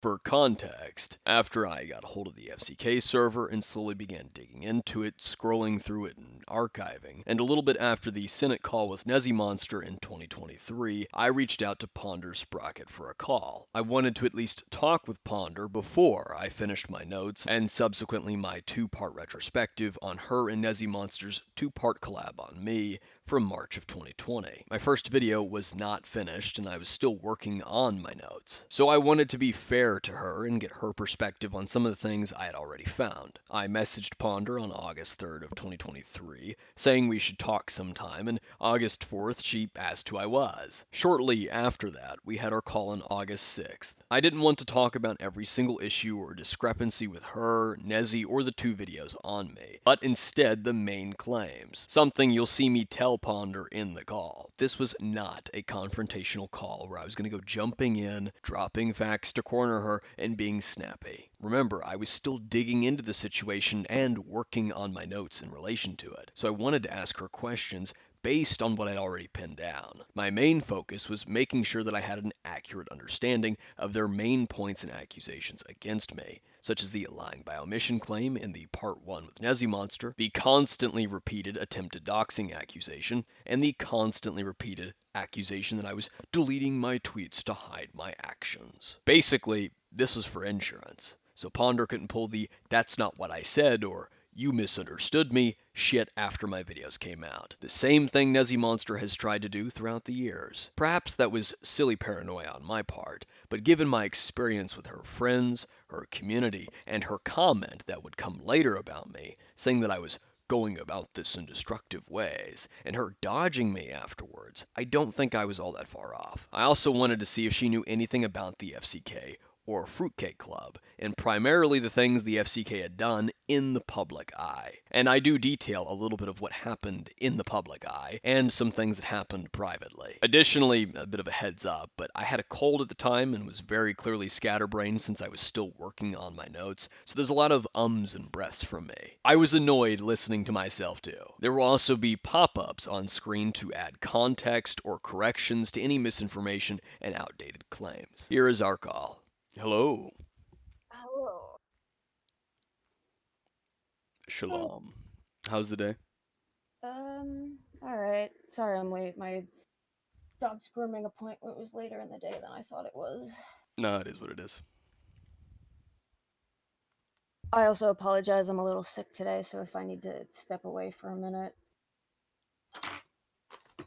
For context, after I got a hold of the FCK server and slowly began digging into it, scrolling through it and archiving, and a little bit after the Senate call with Monster in 2023, I reached out to Ponder Sprocket for a call. I wanted to at least talk with Ponder before I finished my notes and subsequently my two-part retrospective on her and Monster's two-part collab on me from March of 2020. My first video was not finished and I was still working on my notes, so I wanted to be fair to her and get her perspective on some of the things I had already found. I messaged Ponder on August 3rd of 2023 saying we should talk sometime, and August 4th she asked who I was. Shortly after that, we had our call on August 6th. I didn't want to talk about every single issue or discrepancy with her, Nezzy, or the two videos on me, but instead the main claims, something you'll see me tell Ponder in the call. This was not a confrontational call where I was going to go jumping in, dropping facts to corner her, and being snappy. Remember, I was still digging into the situation and working on my notes in relation to it, so I wanted to ask her questions based on what I'd already pinned down. My main focus was making sure that I had an accurate understanding of their main points and accusations against me, such as the lying by omission claim in the Part 1 with Monster, the constantly repeated attempted doxing accusation, and the constantly repeated accusation that I was deleting my tweets to hide my actions. Basically, this was for insurance, so Ponder couldn't pull the "that's not what I said" or "you misunderstood me" shit after my videos came out. The same thing Monster has tried to do throughout the years. Perhaps that was silly paranoia on my part, but given my experience with her friends, her community, and her comment that would come later about me, saying that I was going about this in destructive ways, and her dodging me afterwards, I don't think I was all that far off. I also wanted to see if she knew anything about the FCK or Fruitcake Club, and primarily the things the FCK had done in the public eye. And I do detail a little bit of what happened in the public eye, and some things that happened privately. Additionally, a bit of a heads up, but I had a cold at the time and was very clearly scatterbrained since I was still working on my notes, so there's a lot of ums and breaths from me. I was annoyed listening to myself too. There will also be pop-ups on screen to add context or corrections to any misinformation and outdated claims. Here is our call. Hello. Hello. Hey. Shalom. How's the day? All right. Sorry I'm late. My dog's grooming appointment was later in the day than I thought it was. No, it is what it is. I also apologize. I'm a little sick today, so if I need to step away for a minute,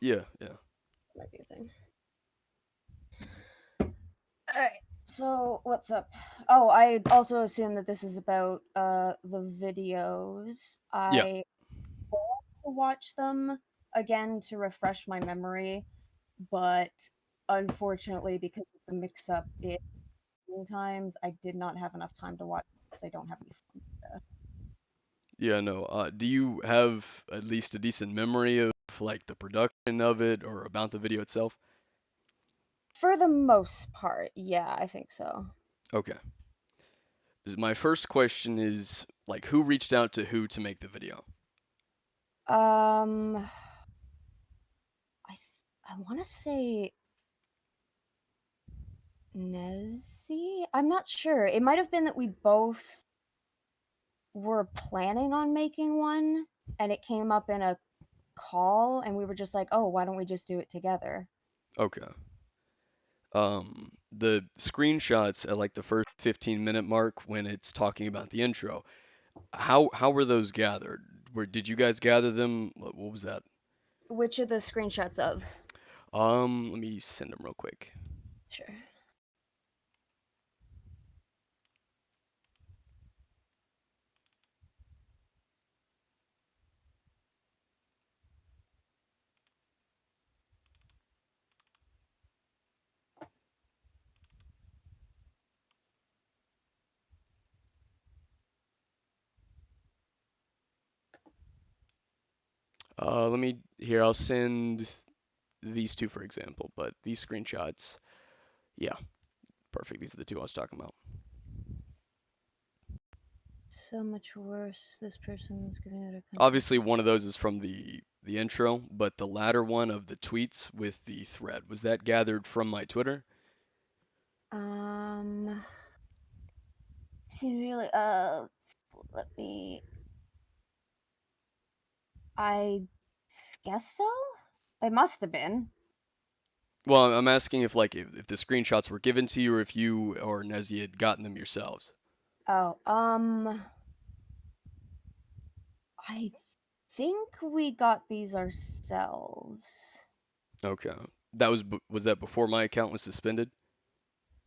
Yeah, yeah. that might be a thing. All right. So what's up? Oh, I also assume that this is about the videos. Yeah. I want to watch them again to refresh my memory, but unfortunately, because of the mix-up, times I did not have enough time to watch because I don't have any phone data. Yeah, no. Do you have at least a decent memory of like the production of it or about the video itself? For the most part, yeah, I think so. Okay. My first question is like who reached out to who to make the video? Um, I I want to say Nezzy. I'm not sure. It might have been that we both were planning on making one, and it came up in a call, and we were just like, "Oh, why don't we just do it together?" Okay. The screenshots at like the first 15-minute mark when it's talking about the intro, how were those gathered? Did you guys gather them? What was that? Which are the screenshots of? Let me send them real quick. Sure. Let me here. I'll send these two for example, but these screenshots, yeah, perfect. These are the two I was talking about. So much worse. This person is giving out a content. Obviously, one of those is from the intro, but the latter one of the tweets with the thread was that gathered from my Twitter. Um, Seems really, let me. I guess so? It must have been. Well, I'm asking if like if the screenshots were given to you or if you or Nezzy had gotten them yourselves. Oh, I think we got these ourselves. Okay. That was that before my account was suspended?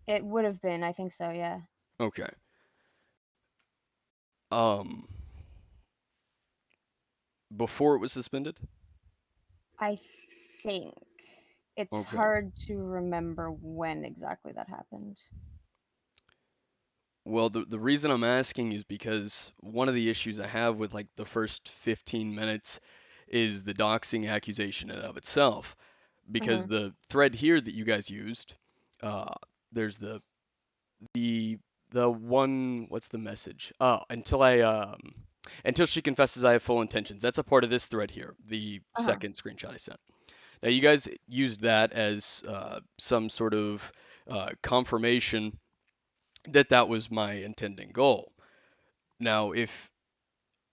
It would have been, I think so, yeah. Okay. Um, before it was suspended? I think. It's Okay. hard to remember when exactly that happened. Well, the reason I'm asking is because one of the issues I have with like the first 15 minutes is the doxing accusation in and of itself. Because Mm-hmm. the thread here that you guys used, uh, there's the the one what's the message? Oh, until she confesses I have full intentions. That's a part of this thread here, the Uh-huh. second screenshot I sent. Now you guys used that as some sort of confirmation that that was my intending goal. Now, if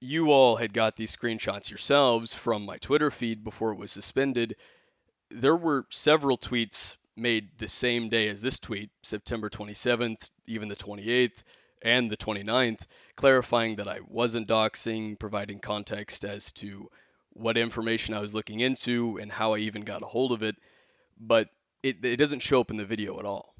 you all had got these screenshots yourselves from my Twitter feed before it was suspended, there were several tweets made the same day as this tweet, September 27th, even the 28th, and the 29th, clarifying that I wasn't doxing, providing context as to what information I was looking into and how I even got a hold of it, but it doesn't show up in the video at all.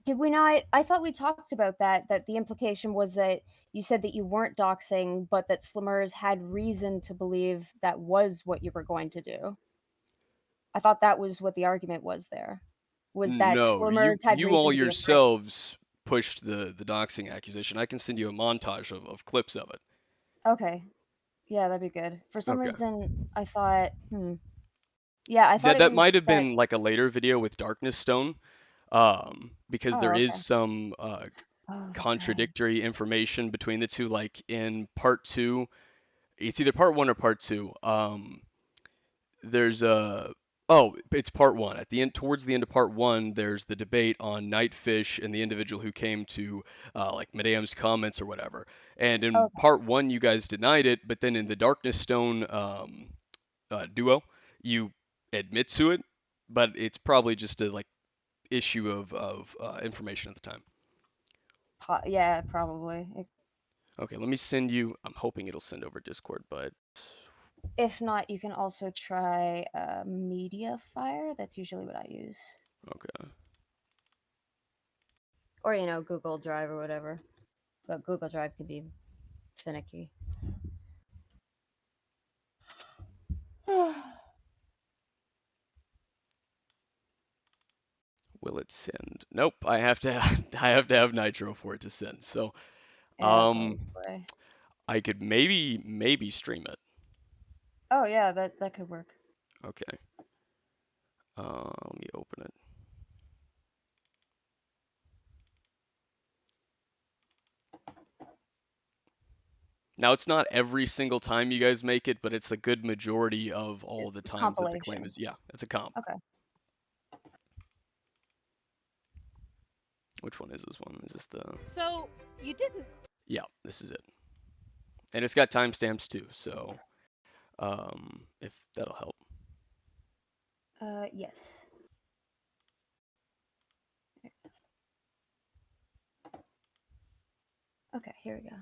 Did we not? I thought we talked about that the implication was that you said that you weren't doxing, but that Slimmers had reason to believe that was what you were going to do. I thought that was what the argument was there. Was that No, you Slimmers had you reason all to be afraid. yourselves pushed the doxing accusation. I can send you a montage of clips of it. Okay. Yeah, that'd be good. For some Okay. reason, I thought, yeah, I thought That it that was might have that. been like a later video with Darkness Stone, because Oh, there is okay. some Oh, that's right. contradictory information between the two. Like in part two, it's either part one or part two. There's a oh, it's part one. At the end, towards the end of part one, there's the debate on Nightfish and the individual who came to like Madame's comments or whatever. And in Okay. part one, you guys denied it, but then in the Darkness Stone duo, you admit to it, but it's probably just a like issue of information at the time. Yeah, probably. Okay, let me send you. I'm hoping it'll send over Discord, but If not, you can also try Mediafire. That's usually what I use. okay. Or, Google Drive or whatever. But Google Drive can be finicky. Will it send? Nope. I have to have, I have to have Nitro for it to send. So Yeah, that's always um, the way. I could maybe stream it. Oh, yeah, that could work. Okay. Let me open it. Now it's not every single time you guys make it, but it's a good majority of all the times that the claim Compilation. is. Yeah, it's a comp. Okay. Which one is this one? Is this the? So, you didn't. Yeah, this is it. And it's got timestamps too, so if that'll help. Yes. Okay, here we go.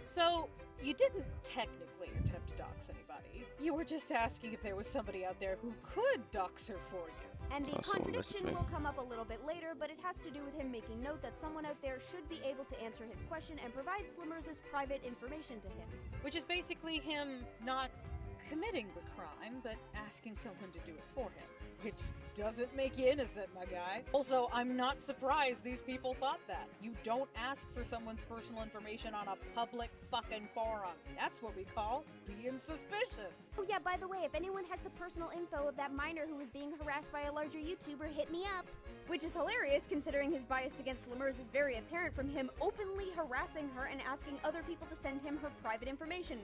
So, you didn't technically attempt to dox anybody. You were just asking if there was somebody out there who could dox her for you. And the Oh, someone messaged contradiction me. will come up a little bit later, but it has to do with him making note that someone out there should be able to answer his question and provide Slimmers' private information to him. Which is basically him not committing the crime, but asking someone to do it for him. Which doesn't make you innocent, my guy. Also, I'm not surprised these people thought that. You don't ask for someone's personal information on a public fucking forum. That's what we call being suspicious. Oh yeah, by the way, if anyone has the personal info of that minor who was being harassed by a larger YouTuber, hit me up. Which is hilarious considering his bias against Slimmers is very apparent from him openly harassing her and asking other people to send him her private information.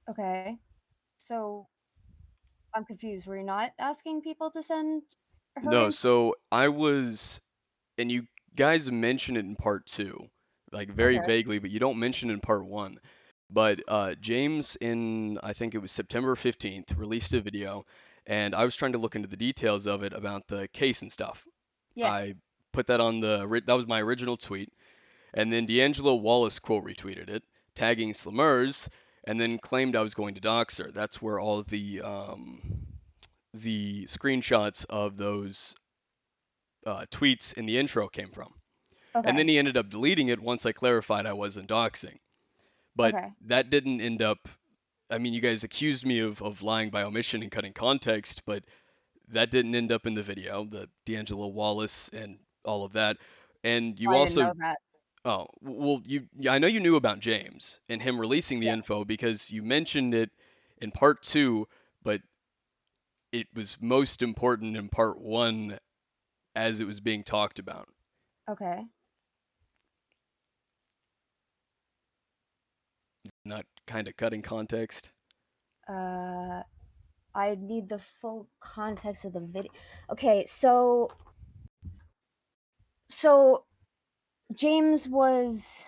Okay. So, I'm confused. Were you not asking people to send her No, info? so I was, and you guys mention it in part two, like very Okay. vaguely, but you don't mention it in part one. But James, in I think it was September 15th, released a video, and I was trying to look into the details of it about the case and stuff. Yeah. I put that on that was my original tweet, and then D'Angelo Wallace quote retweeted it, tagging Slimmers, and then claimed I was going to dox her. That's where all the screenshots of those tweets in the intro came from. And then Okay. he ended up deleting it once I clarified I wasn't doxing. But Okay. that didn't end up. I mean, you guys accused me of lying by omission and cutting context, but that didn't end up in the video, the D'Angelo Wallace and all of that. And you I didn't also, know that. oh, well, I know you knew about James and him releasing the Yeah. info because you mentioned it in part two, but it was most important in part one as it was being talked about. Okay. Not kind of cutting context. Uh, I need the full context of the video. Okay, so James was,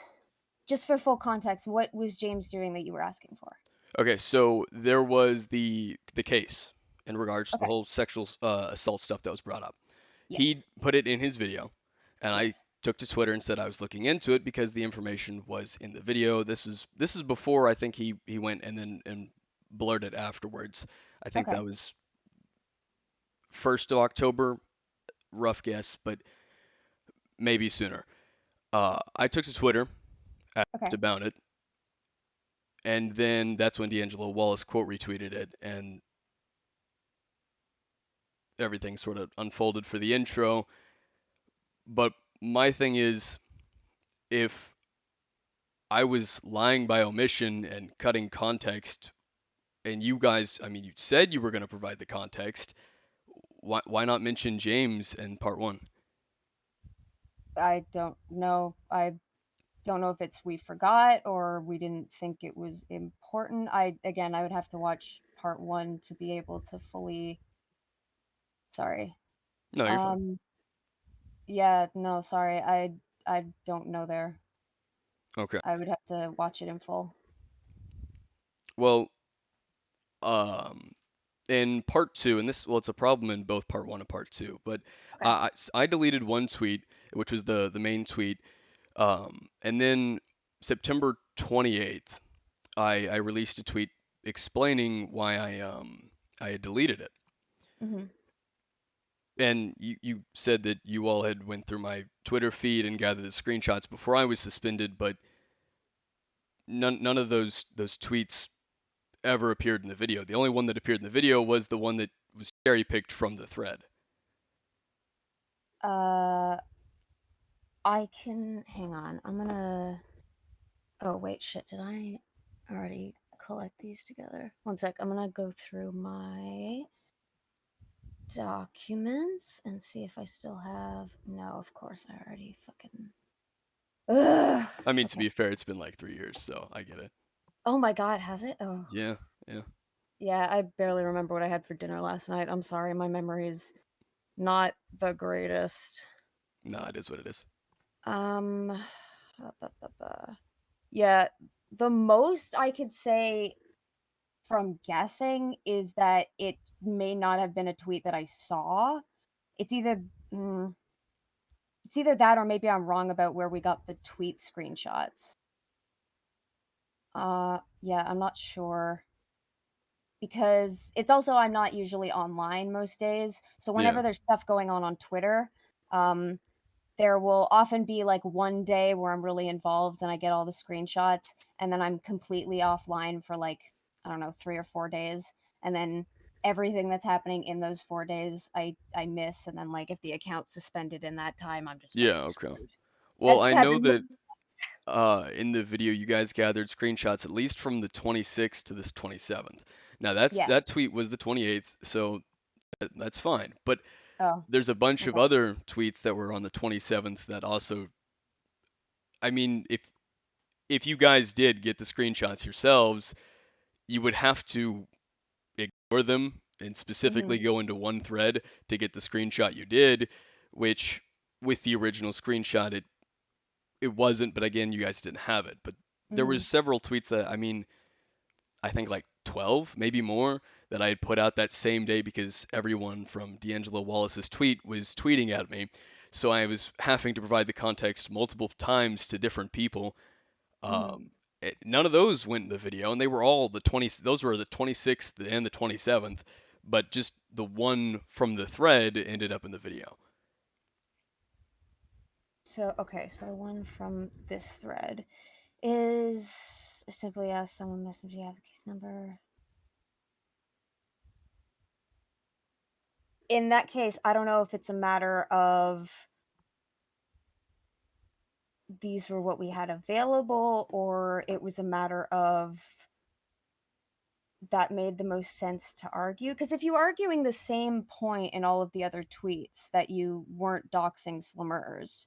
just for full context, what was James doing that you were asking for? Okay, so there was the case in regards to the Okay. whole sexual assault stuff that was brought up. He Yes. put it in his video, and I Yes. took to Twitter and said I was looking into it because the information was in the video. This is before I think he went and then and blurred it afterwards. I think that Okay. was 1st of October, rough guess, but maybe sooner. I took to Twitter, asked Okay. about it, and then that's when D'Angelo Wallace quote retweeted it, and everything sort of unfolded for the intro. But my thing is, if I was lying by omission and cutting context, and you guys, I mean, you said you were going to provide the context, why not mention James in part one? I don't know. I don't know if it's we forgot or we didn't think it was important. I would have to watch part 1 to be able to fully. Sorry. No, you're fine. Um yeah, no, sorry. I don't know there. Okay. I would have to watch it in full. Well, um, in part two, and this, well, it's a problem in both part one and part two, but Okay. I deleted one tweet, which was the main tweet, and then September 28th, I released a tweet explaining why I had deleted it. Mhm. And you said that you all had went through my Twitter feed and gathered the screenshots before I was suspended, but none of those tweets ever appeared in the video. The only one that appeared in the video was the one that was cherry picked from the thread. Uh I can hang on. I'm going to. Oh, wait, shit. Did I already collect these together? One sec. I'm going to go through my documents and see if I still have. No, of course I already fucking. Ugh. I mean, to Okay. be fair, it's been like 3 years, so I get it. Oh my god, has it? Oh. Yeah, yeah. Yeah, I barely remember what I had for dinner last night. I'm sorry, my memory is not the greatest. Nah, it is what it is. Um, yeah, the most I could say from guessing is that it may not have been a tweet that I saw. It's either mm, it's either that or maybe I'm wrong about where we got the tweet screenshots. Yeah, I'm not sure because it's also I'm not usually online most days. So Yeah, whenever there's stuff going on Twitter, um there will often be like one day where I'm really involved and I get all the screenshots, and then I'm completely offline for like, I don't know, 3 or 4 days. And then everything that's happening in those 4 days, I miss. And then, like, if the account's suspended in that time, I'm just yeah, fucking okay. screwed. Well, That's I know happened that many times. in the video you guys gathered screenshots at least from the 26th to this 27th. Now Yeah. that tweet was the 28th, so that's fine. But Oh, there's a bunch of okay. other tweets that were on the 27th that also, I mean, if you guys did get the screenshots yourselves, you would have to ignore them and specifically go into one thread to get the screenshot you did, which with the original screenshot it wasn't, but again, you guys didn't have it. But there was several tweets that, I mean, I think like 12, maybe more, that I had put out that same day because everyone from D'Angelo Wallace's tweet was tweeting at me. So I was having to provide the context multiple times to different people. None of those went in the video, and they were all the 20. Those were the 26th and the 27th, but just the one from the thread ended up in the video. So, okay, so the one from this thread is simply ask someone message you have the case number. In that case, I don't know if it's a matter of these were what we had available, or it was a matter of that made the most sense to argue. Because if you're arguing the same point in all of the other tweets that you weren't doxing Slimmers.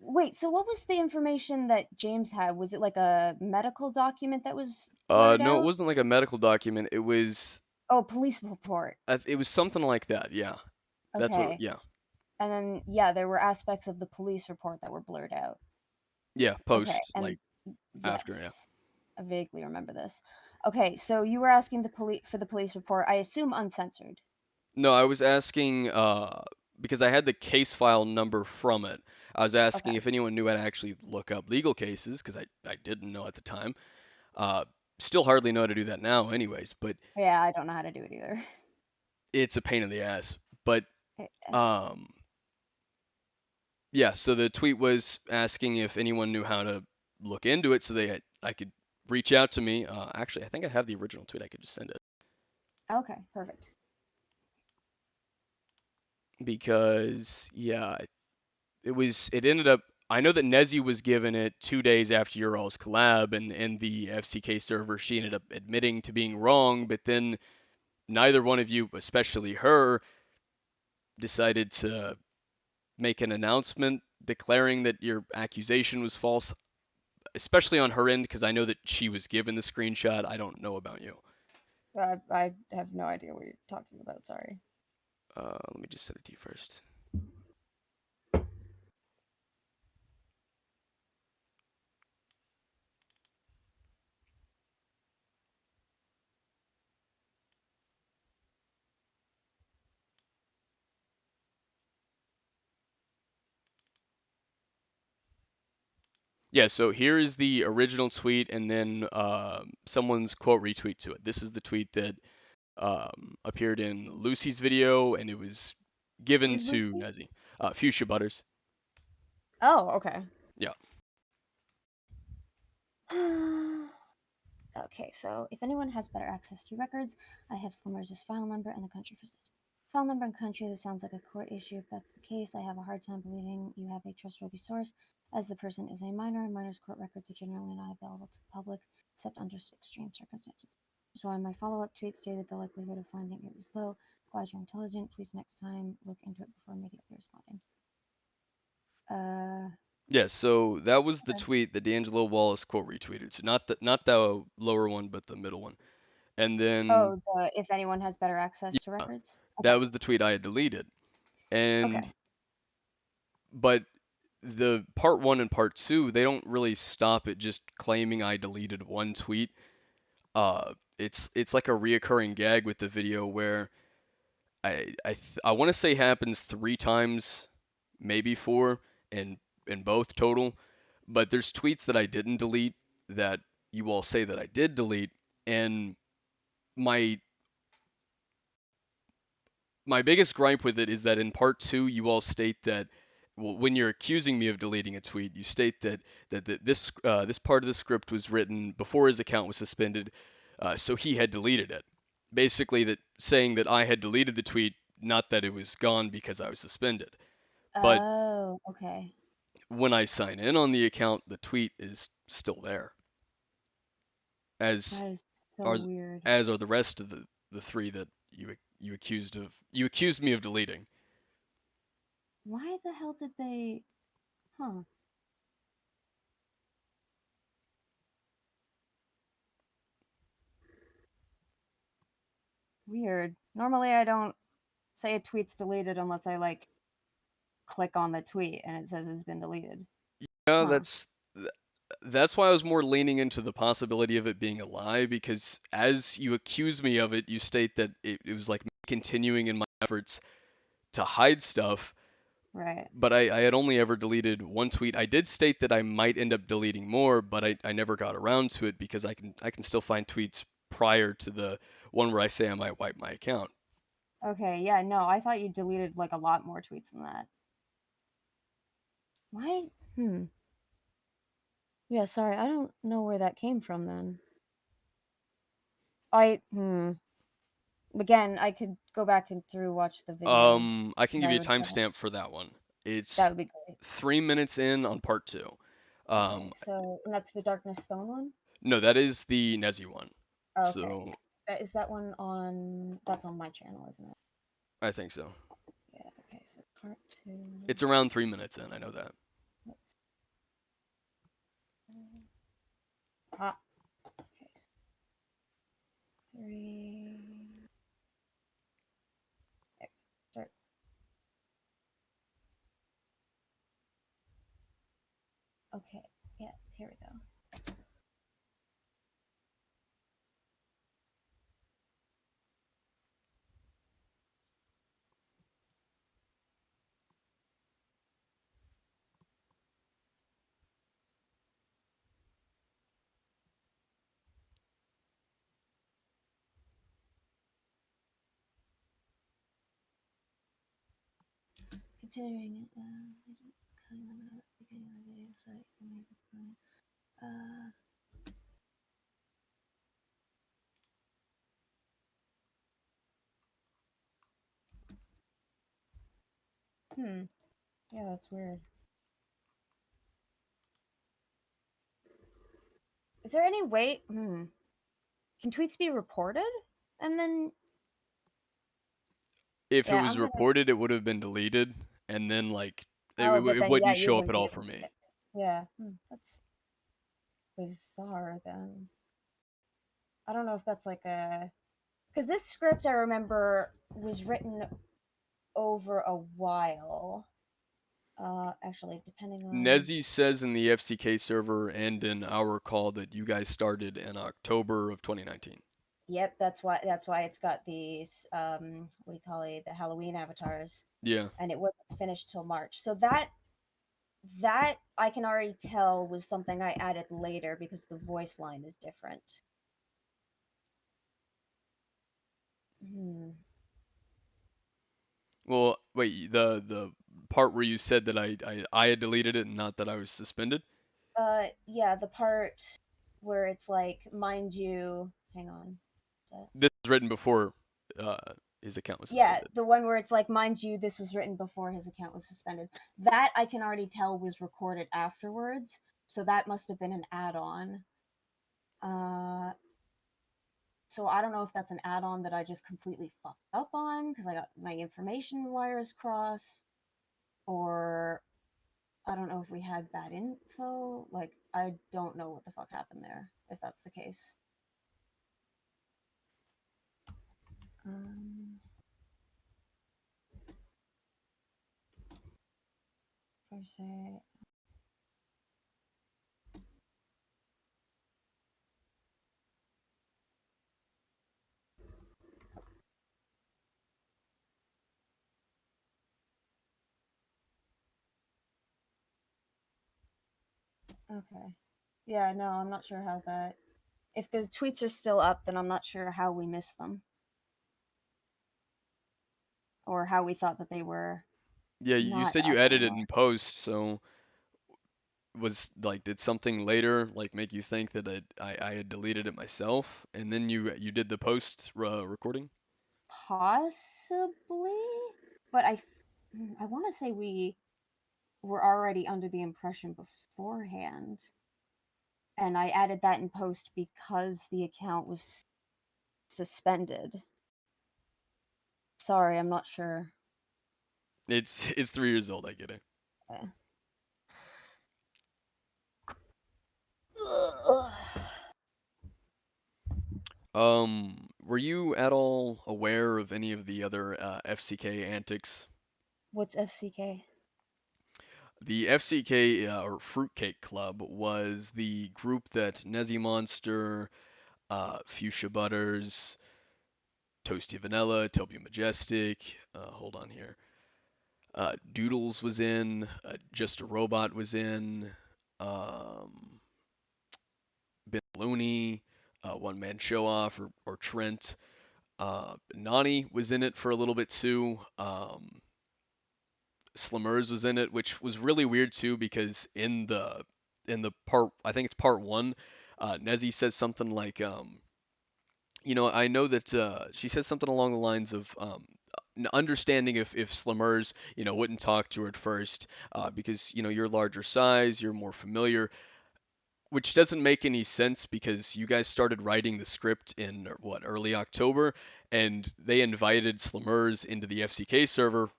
Wait, so what was the information that James had? Was it like a medical document that was blurred No, it out? wasn't like a medical document. It was Police report. it was something like that. Yeah, that's what. Okay. Yeah, And then, yeah, there were aspects of the police report that were blurred out. yeah. Okay, Post and like after. Yeah. yes, I vaguely remember this. Okay, so you were asking for the police report, I assume uncensored. No, I was asking because I had the case file number from it. I was asking Okay. if anyone knew how to actually look up legal cases because I didn't know at the time. Still hardly know how to do that now, anyways. But Yeah, I don't know how to do it either. it's a pain in the ass. But Eh, um, yeah. So the tweet was asking if anyone knew how to look into it, so I could reach out to me. Actually, I think I have the original tweet. I could just send it Okay, perfect. because yeah, it ended up. I know that Nezzy was given it 2 days after your all's collab, and in the FCK server, she ended up admitting to being wrong, but then neither one of you, especially her, decided to make an announcement declaring that your accusation was false, especially on her end, because I know that she was given the screenshot. I don't know about you. I have no idea what you're talking about, sorry. Let me just send it to you first. Yeah, so here is the original tweet, and then someone's quote retweet to it. This is the tweet that appeared in Lucy's video, and it was given Who's to Lucy? Nezzy. Fuchsia Butters. Oh, okay. Yeah. Okay, so if anyone has better access to records, I have Slimmers' file number and the country for such. File number and country, this sounds like a court issue. If that's the case, I have a hard time believing you have a trustworthy source, as the person is a minor, and minors' court records are generally not available to the public, except under extreme circumstances. So in my follow-up tweet stated the likelihood of finding it was low. Glad you're intelligent. Please next time look into it before immediately responding. Yeah, so that was the Okay. tweet that D'Angelo Wallace quote retweeted. So not the lower one, but the middle one. And then If anyone has better access to yeah, records? that Okay. was the tweet I had deleted. Okay. And but the part one and part two, they don't really stop at just claiming I deleted one tweet. It's like a reoccurring gag with the video where I want to say happens 3 times, maybe 4, in both total. But there's tweets that I didn't delete that you all say that I did delete, and my my biggest gripe with it is that in part two you all state that well, when you're accusing me of deleting a tweet, you state that this part of the script was written before his account was suspended, so he had deleted it. Basically, that saying that I had deleted the tweet, not that it was gone because I was suspended. But Oh, okay. when I sign in on the account, the tweet is still there, as That is so as weird. as are the rest of the 3 that you accused me of deleting. Why the hell did they? Huh. Weird. Normally I don't say a tweet's deleted unless I like click on the tweet and it says it's been deleted. Yeah, Huh. that's why I was more leaning into the possibility of it being a lie, because as you accuse me of it, you state that it was like me continuing in my efforts to hide stuff, Right. but I had only ever deleted one tweet. I did state that I might end up deleting more, but I never got around to it because I can still find tweets prior to the one where I say I might wipe my account. Okay, yeah, no, I thought you deleted like a lot more tweets than that. Why? Yeah, sorry, I don't know where that came from then. Again, I could go back and through watch the videos I can that give I you a recorded. timestamp for that one. That It's would be great. 3 minutes in on part two. Okay, so and that's the Darkness Stone one? No, that is the Nezi one. Okay. So Is that one on that's on my channel, isn't it? I think so. Yeah, okay, so part 2. It's around 3 minutes in. I know that. Let's ah, okay. So 3 there, start. Okay. Yeah, here we go. Continuing beginning of the video site. Yeah, that's weird. Is there any way? Can tweets be reported? And then If it yeah, was I'm gonna. reported, it would have been deleted, and then like Oh, but it then yeah, wouldn't you show up wouldn't at be all able for to me. get. Yeah, that's bizarre. Then I don't know if that's like a because this script I remember was written over a while. Actually, depending on. Nezi says in the FCK server and in our call that you guys started in October of 2019. Yep, that's why it's got these what do you call it, the Halloween avatars, Yeah. and it wasn't finished till March. So that I can already tell was something I added later because the voice line is different. Hmm. Well, wait, the part where you said that I had deleted it and not that I was suspended? Yeah, the part where it's like, mind you, hang on. This was written before uh, his account was Yeah, suspended. the one where it's like, mind you, this was written before his account was suspended. That I can already tell was recorded afterwards, so that must have been an add-on. So I don't know if that's an add-on that I just completely fucked up on because I got my information wires crossed, or I don't know if we had bad info. Like, I don't know what the fuck happened there, if that's the case. First say, okay. Yeah, no, I'm not sure how that. If the tweets are still up, then I'm not sure how we missed them. Or how we thought that they were Yeah, you not said you up edited anymore. in post, so was like did something later like make you think that I had deleted it myself and then you did the post recording? Possibly, but I want to say we were already under the impression beforehand, and I added that in post because the account was suspended. Sorry, I'm not sure. It's 3 years old, I get it. Uh, were you at all aware of any of the other FCK antics? What's FCK? The FCK or Fruitcake Club was the group that Nezzy Monster, Fuchsia Butters, Toasty Vanilla, Toby Majestic, hold on here. Doodles was in, Just a Robot was in, Ben Looney, One Man Show Off, or Trent. Nani was in it for a little bit too. Slimmers was in it, which was really weird too because in the part, I think it's part one, Nezzy says something like, I know that she says something along the lines of understanding if Slimmers, wouldn't talk to her at first, because you're larger size, you're more familiar, which doesn't make any sense because you guys started writing the script in what, early October, and they invited Slimmers into the FCK server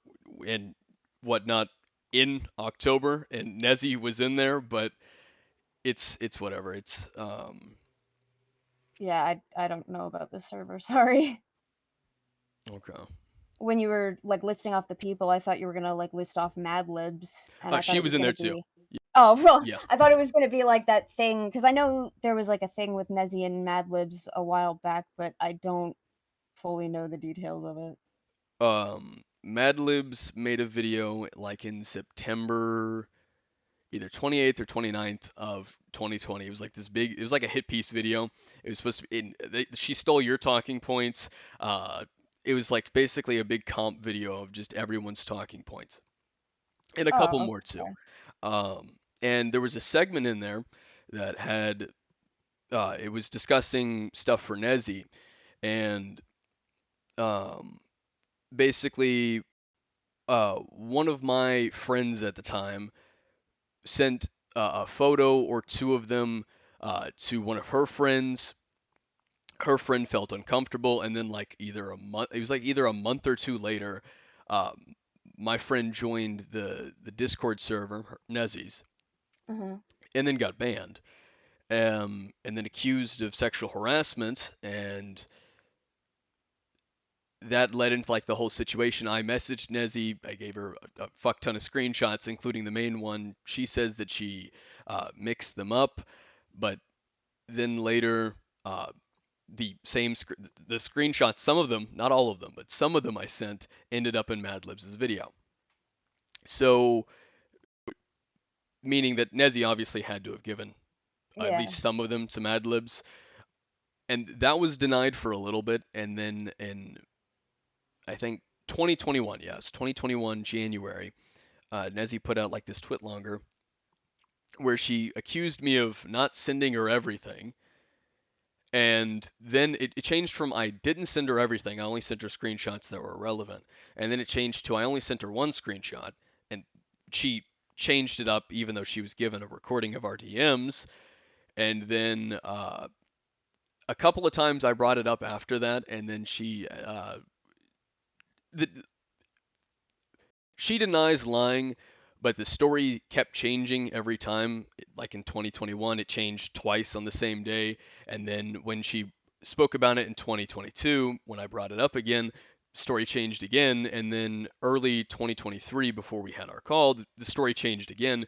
and whatnot in October, and Nezzy was in there, but it's whatever. It's Yeah, I don't know about this server. Sorry. okay. When you were like listing off the people, I thought you were gonna like list off Mad Libs, and I thought She it was was in gonna there too. be. Oh well, Yeah. I thought it was gonna be like that thing because I know there was like a thing with Nezzy and Mad Libs a while back, but I don't fully know the details of it. Mad Libs made a video like in September, either 28th or 29th of 2020. It was like this big, it was like a hit piece video. It was supposed to be, she stole your talking points. It was like basically a big comp video of just everyone's talking points and a couple Oh, more too. okay. And there was a segment in there that had, it was discussing stuff for Nezzy, and um, basically, one of my friends at the time sent a photo or two of them to one of her friends. Her friend felt uncomfortable, and then like either a month, it was like either a month or two later, um, my friend joined the Discord server, Nezzy's, Mm-hmm. and then got banned, and then accused of sexual harassment, and that led into like the whole situation. I messaged Nezzy. I gave her a fuck ton of screenshots, including the main one. She says that she mixed them up, but then later, uh, the screenshots, some of them, not all of them, but some of them I sent ended up in Madlibs' video. So, meaning that Nezzy obviously had to have given at Yeah. least some of them to Madlibs, and that was denied for a little bit, and then in I think 2021, yes, 2021 January, Nezzy put out like this twit longer where she accused me of not sending her everything. And then it changed from I didn't send her everything, I only sent her screenshots that were relevant. And then it changed to I only sent her one screenshot. And she changed it up even though she was given a recording of our DMs. And then a couple of times I brought it up after that. And then the, she denies lying, but the story kept changing every time. Like in 2021, it changed twice on the same day. And then when she spoke about it in 2022, when I brought it up again, story changed again. And then early 2023, before we had our call, the story changed again.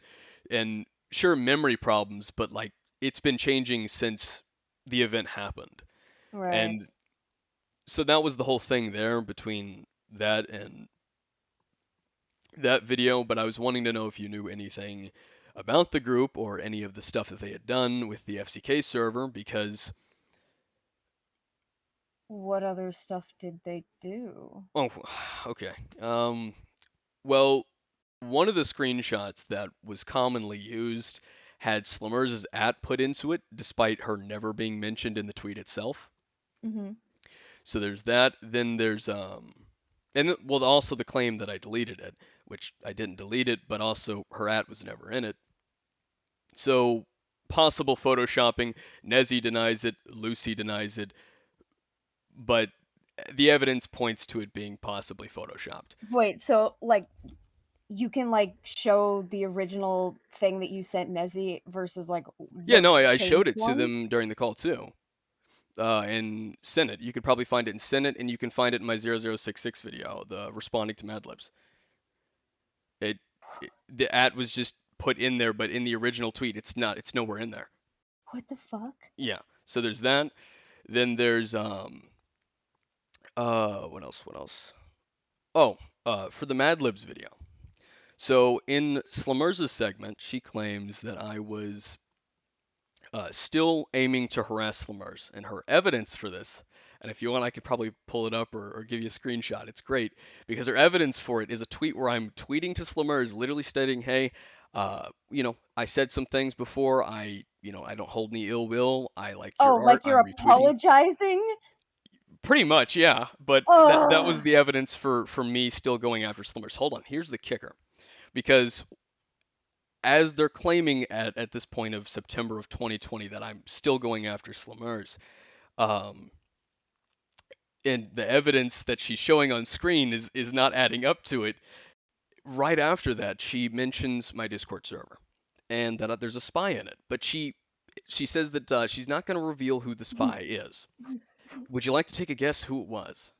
And sure, memory problems, but like it's been changing since the event happened. Right. And so that was the whole thing there between that and that video, but I was wanting to know if you knew anything about the group or any of the stuff that they had done with the FCK server because What other stuff did they do? oh, okay. Well, one of the screenshots that was commonly used had Slimmers' at put into it despite her never being mentioned in the tweet itself. Mm-hmm. So there's that. Then there's and well, also the claim that I deleted it, which I didn't delete it, but also her at was never in it. So possible photoshopping. Nezzy denies it. Lucy denies it. But the evidence points to it being possibly photoshopped. Wait, so like you can like show the original thing that you sent Nezzy versus like Yeah, the no, I showed changed it to one? them during the call too. in Senate. You could probably find it in Senate, and you can find it in my 0066 video, the responding to Mad Libs. The ad was just put in there, but in the original tweet, it's not. It's nowhere in there. What the fuck? Yeah. So there's that. Then there's what else? What else? Oh, for the Mad Libs video. So in Slummer's segment, she claims that I was still aiming to harass Slummers, and her evidence for this, and if you want, I could probably pull it up or give you a screenshot. It's great because her evidence for it is a tweet where I'm tweeting to Slummers, literally stating, "Hey, I said some things before. I don't hold any ill will. I like Oh, your art. like you're I'm retweeting." apologizing? Pretty much, yeah. But that was Ugh. the evidence for me still going after Slummers. Hold on, here's the kicker, because as they're claiming at this point of September of 2020 that I'm still going after Slummers, um, and the evidence that she's showing on screen is not adding up to it. Right after that, she mentions my Discord server and that there's a spy in it, but she says that she's not going to reveal who the spy is. Would you like to take a guess who it was?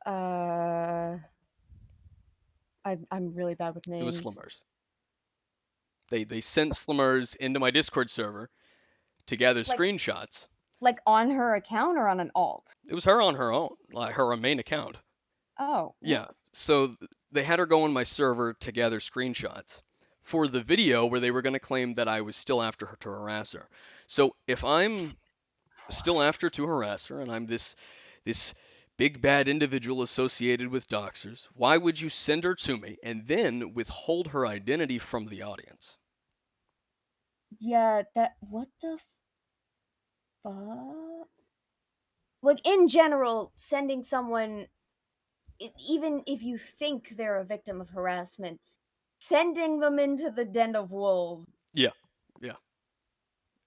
I'm really bad with It was names. Slummers. They sent Slummers into my Discord server to gather screenshots. Like on her account or on an alt? It was her on her own, like her main account. Oh. Yeah. So they had her go on my server to gather screenshots for the video where they were going to claim that I was still after her to harass her. So if I'm still after to harass her and I'm this big bad individual associated with doxers, why would you send her to me and then withhold her identity from the audience? Yeah, what the fuck? Like, in general, sending someone, even if you think they're a victim of harassment, sending them into the den of wolves. Yeah.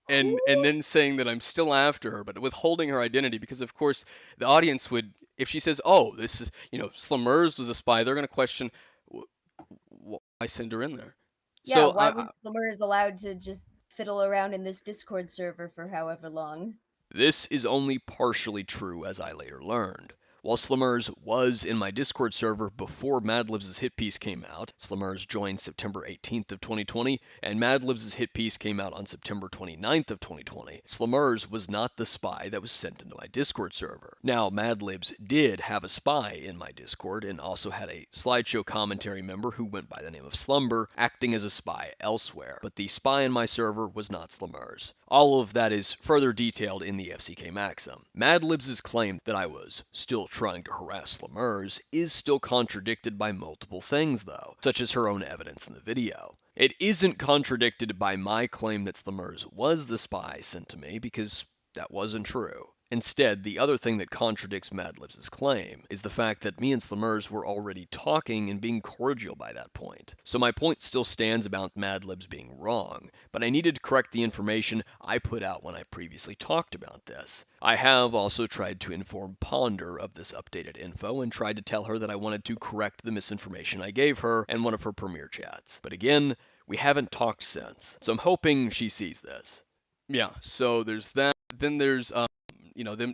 And then saying that I'm still after her, but withholding her identity because, of course, the audience would, if she says, "Oh, this is, Slummers was a spy," they're going to question, "Why send her in there?" Yeah, So why was Slummers allowed to just fiddle around in this Discord server for however long? this is only partially true, as I later learned. While Slummers was in my Discord server before Madlibs' hit piece came out, Slummers joined September 18th of 2020, and Madlibs' hit piece came out on September 29th of 2020. Slummers was not the spy that was sent into my Discord server. Now, Madlibs did have a spy in my Discord, and also had a slideshow commentary member who went by the name of Slumber, acting as a spy elsewhere. But the spy in my server was not Slummers. All of that is further detailed in the FCK Maxim. Madlibs' claim that I was still trying to harass Slummers is still contradicted by multiple things, though, such as her own evidence in the video. It isn't contradicted by my claim that Slummers was the spy sent to me, because that wasn't true. Instead, the other thing that contradicts Madlibs' claim is the fact that me and Slummers were already talking and being cordial by that point. So my point still stands about Madlibs being wrong, but I needed to correct the information I put out when I previously talked about this. I have also tried to inform Ponder of this updated info and tried to tell her that I wanted to correct the misinformation I gave her in one of her premiere chats. But again, we haven't talked since, so I'm hoping she sees this. Yeah, so there's that. Then there's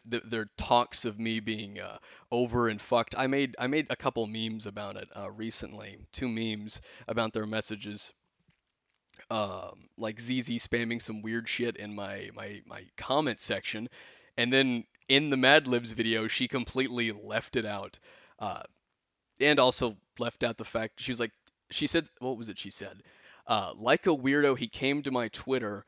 their talks of me being over and fucked. I made a couple memes about it recently. 2 memes about their messages. Like ZZ spamming some weird shit in my comment section, and then in the Mad Libs video, she completely left it out, and also left out the fact she said, what was it she said? Like a weirdo, he came to my Twitter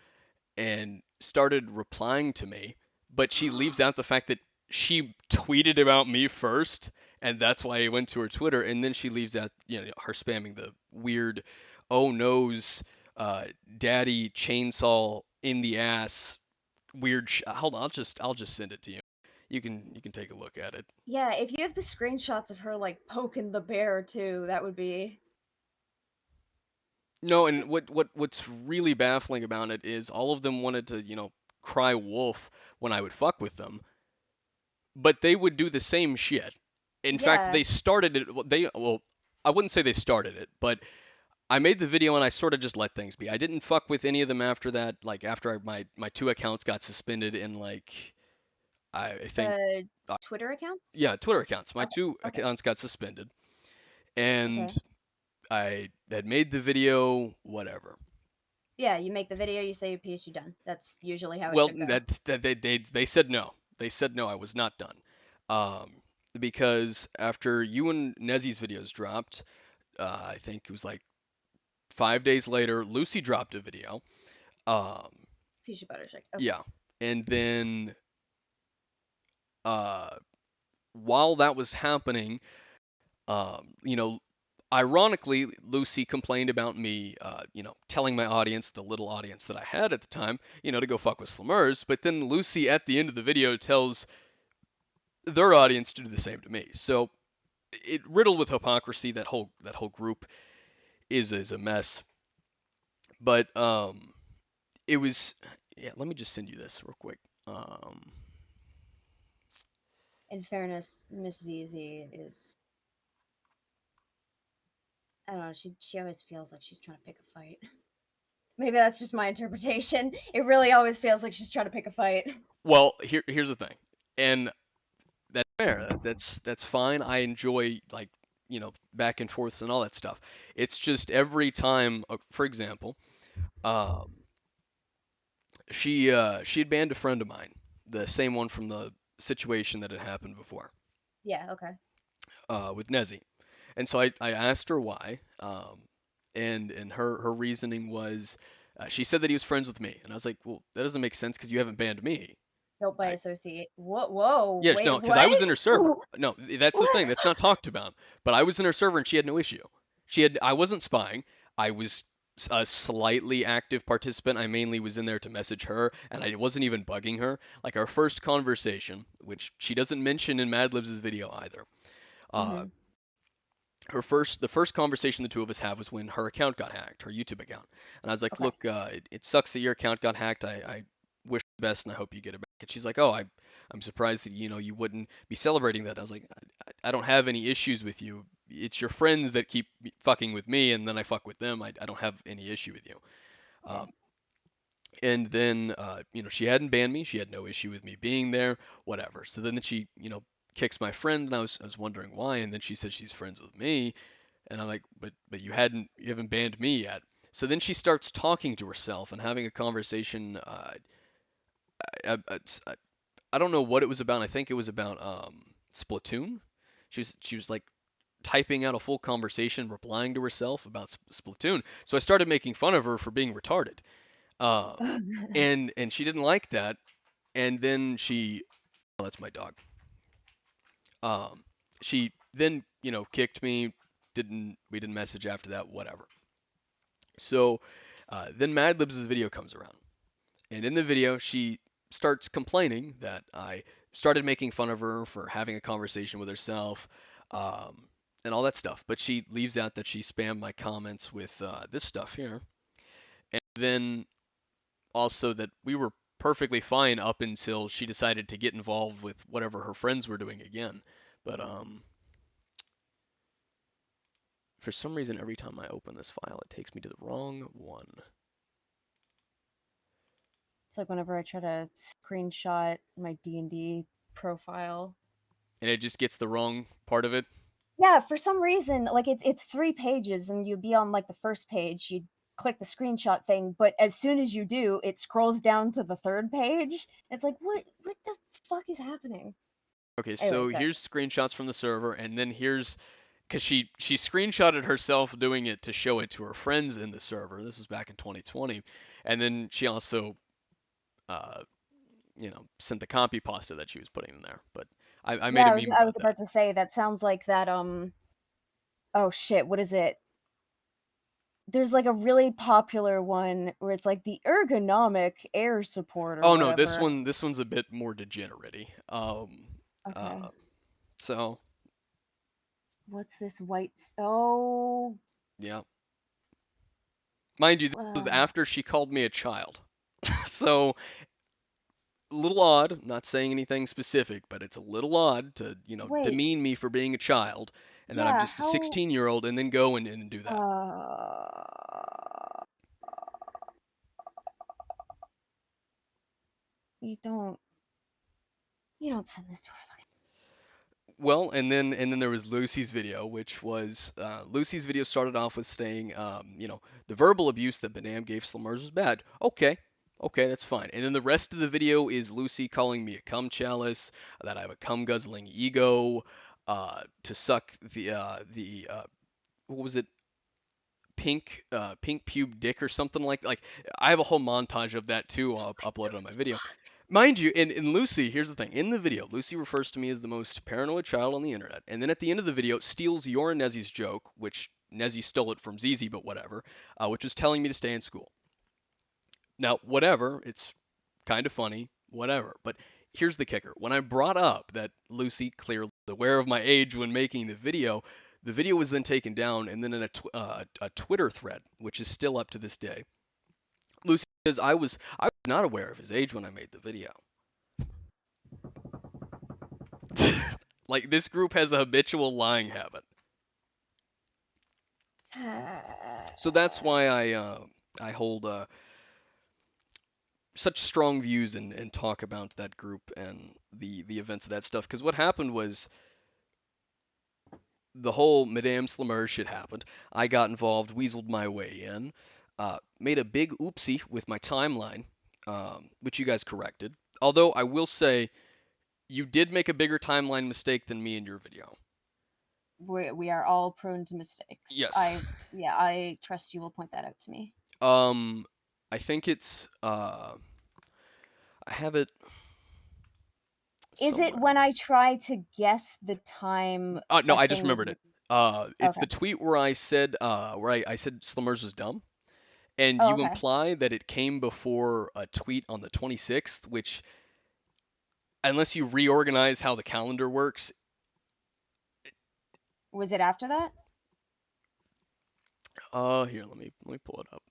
and started replying to me, but she leaves out the fact that she tweeted about me first, and that's why I went to her Twitter, and then she leaves out, her spamming the weird, oh no's, daddy chainsaw in the ass, weird. Hold on, I'll just send it to you. You can take a look at it. Yeah, if you have the screenshots of her like poking the bear too, that would be. No, and what's really baffling about it is all of them wanted to, cry wolf when I would fuck with them, but they would do the same shit. In fact, they started it. I wouldn't say they started it, but I made the video and I sort of just let things be. I didn't fuck with any of them after that. Like after my 2 accounts got suspended in like I think, Twitter accounts? yeah, Twitter accounts. My Okay. two Okay. accounts got suspended, and Okay. I had made the video, whatever. Yeah, you make the video, you say your piece, you're done. That's usually how it Well, should go. they said no. They said no, I was not done. Um, because after you and Nezzy's videos dropped, I think it was like 5 days later, Lucy dropped a video. Um, Fuchsia Buttershake. Okay. yeah, and then uh, while that was happening, you know, ironically, Lucy complained about me, telling my audience, the little audience that I had at the time, to go fuck with Slammers. But then Lucy at the end of the video tells their audience to do the same to me. So it riddled with hypocrisy. That whole group is a mess. But it was, yeah. Let me just send you this real quick. In fairness, Miss ZZ is, I don't know, she always feels like she's trying to pick a fight. Maybe that's just my interpretation. It really always feels like she's trying to pick a fight. Well, here's the thing, and that's fair. That's fine. I enjoy, like, back and forths and all that stuff. It's just every time, for example, um, she had banned a friend of mine, the same one from the situation that had happened before, Yeah, okay. with Nezzy. And so I asked her why, and her reasoning was, she said that he was friends with me, and I was like, well, that doesn't make sense because you haven't banned me. Guilt by associate. Whoa, Yeah, wait, no, because I what? was in her server. No, that's the What? thing. That's not talked about. But I was in her server and she had no issue. I wasn't spying. I was a slightly active participant. I mainly was in there to message her, and I wasn't even bugging her. Like our first conversation, which she doesn't mention in Madlibs' video either. Uh, Mm-hmm. the first conversation the two of us had was when her account got hacked, her YouTube account. And I was like, Okay. look, it sucks that your account got hacked. I wish the best and I hope you get it back. And she's like, oh, I'm surprised that you wouldn't be celebrating that. I was like, I don't have any issues with you. It's your friends that keep fucking with me, and then I fuck with them. I don't have any issue with you. Okay. And then she hadn't banned me. She had no issue with me being there, whatever. So then she kicks my friend, and I was wondering why. And then she said she's friends with me. And I'm like, but you haven't banned me yet. So then she starts talking to herself and having a conversation. I, I, I don't know what it was about. I think it was about Splatoon. She was like typing out a full conversation, replying to herself about Splatoon. So I started making fun of her for being retarded. Um, and she didn't like that. And then oh, that's my dog. Um, she then kicked me. We didn't message after that. Whatever. So then Madlibs' video comes around, and in the video she starts complaining that I started making fun of her for having a conversation with herself, um, and all that stuff. But she leaves out that she spammed my comments with this stuff here, and then also that we were perfectly fine up until she decided to get involved with whatever her friends were doing again. But for some reason, every time I open this file, it takes me to the wrong one. It's like whenever I try to screenshot my D&D profile. And it just gets the wrong part of it. Yeah, for some reason, like it's 3 pages and you'd be on like the first page, you'd click the screenshot thing, but as soon as you do, it scrolls down to the 3rd page. It's like, what the fuck is happening? Okay, Anyway, so sorry. here's screenshots from the server, and then here's because she screenshotted herself doing it to show it to her friends in the server. This was back in 2020, and then she also, uh, sent the copy pasta that she was putting in there. But I made Yeah, a I was meme I about was that. about to say that sounds like that oh shit, what is it? There's like a really popular one where it's like the ergonomic air support or Oh no, this whatever. one's a bit more degenerate. Okay. So What's this white oh yeah, mind you, this was uh, after she called me a child. So a little odd, not saying anything specific, but it's a little odd to, wait, demean me for being a child and that I'm yeah, just a how 16-year-old and then go and do that. uh you don't You don't send this to a fucking. Well, and then there was Lucy's video, which was Lucy's video started off with saying, the verbal abuse that Banam gave Slummers was bad. Okay, that's fine. And then the rest of the video is Lucy calling me a cum chalice, that I have a cum guzzling ego, to suck the what was it, pink pube dick or something like. I have a whole montage of that too. I'll upload it on my video. Mind you, in Lucy, here's the thing. In the video, Lucy refers to me as the most paranoid child on the internet, and then at the end of the video, steals your and Nezzy's joke, which Nezzy stole it from ZZ, but whatever, which was telling me to stay in school. Now, whatever, it's kind of funny, whatever. But here's the kicker. When I brought up that Lucy clearly was aware of my age when making the video was then taken down, and then in a Twitter thread, which is still up to this day, Lucy says I was not aware of his age when I made the video. Like, this group has a habitual lying habit. So that's why I hold such strong views and talk about that group and the events of that stuff. Because what happened was the whole Madame Slammer shit happened. I got involved, weaseled my way in, made a big oopsie with my timeline, which you guys corrected. Although I will say, you did make a bigger timeline mistake than me in your video. We are all prone to mistakes. Yes. I trust you will point that out to me. I think it's I have it. Is it somewhere. when I try to guess the time? No, a I just thing was remembered it. written? It's Okay. the tweet where I said I said Slummers was dumb, and Oh, you okay. imply that it came before a tweet on the 26th, which, unless you reorganize how the calendar works, Was it after that? here, let me pull it up.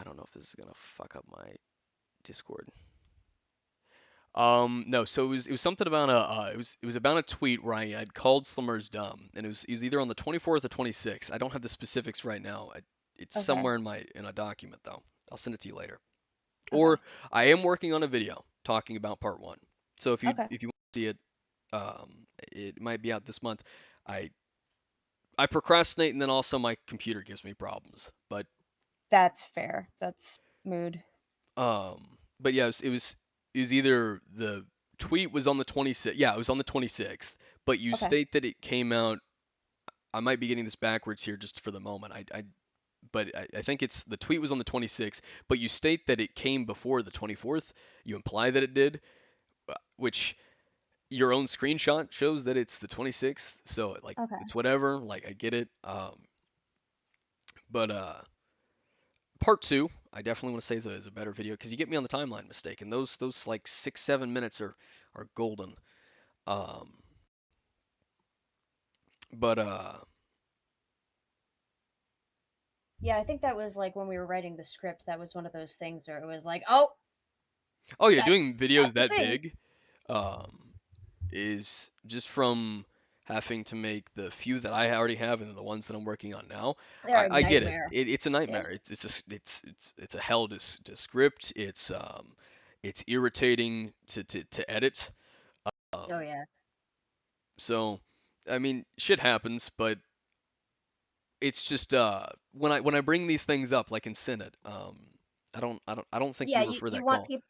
I don't know if this is gonna fuck up my Discord. No, so it was something about it was about a tweet where I'd called Slummers dumb, and it was either on the 24th or 26th. I don't have the specifics right now. It's Okay. somewhere in a document though. I'll send it to you later. Okay. Or I am working on a video talking about part one. So if you Okay. want to see it, it might be out this month. I procrastinate, and then also my computer gives me problems. But That's fair. That's mood. but yeah, it was either the tweet was on the 26th. Yeah, it was on the 26th. But you Okay. state that it came out. I might be getting this backwards here just for the moment. But I think it's the tweet was on the 26th. But you state that it came before the 24th. You imply that it did, which your own screenshot shows that it's the 26th. So like Okay. it's whatever. Like I get it. But part two, I definitely want to say is a better video because you get me on the timeline mistake, and those like 6-7 minutes are golden. Um, but Yeah, I think that was like when we were writing the script. That was one of those things where it was like, oh, oh yeah, that, doing videos that's the that thing. big, is just from having to make the few that I already have and the ones that I'm working on now. They're a I get it. nightmare. It's a Yeah. nightmare. It's a hell to script. It's irritating to edit. Oh Um, yeah. so I mean, shit happens, but it's just when I bring these things up, like in Senate, I don't think Yeah, you you refer you that want call. people.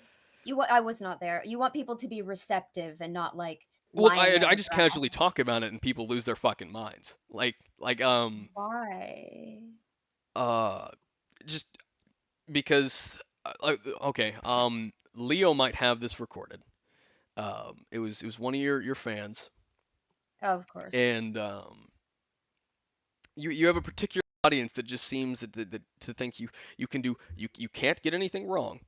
I was not there. You want people to be receptive and not like Well, lying I down the just ground. casually talk about it and people lose their fucking minds. Why? Uh just because okay, Leo might have this recorded. It was one of your fans, Oh, of course. and you have a particular audience that just seems that to think you can't get anything wrong.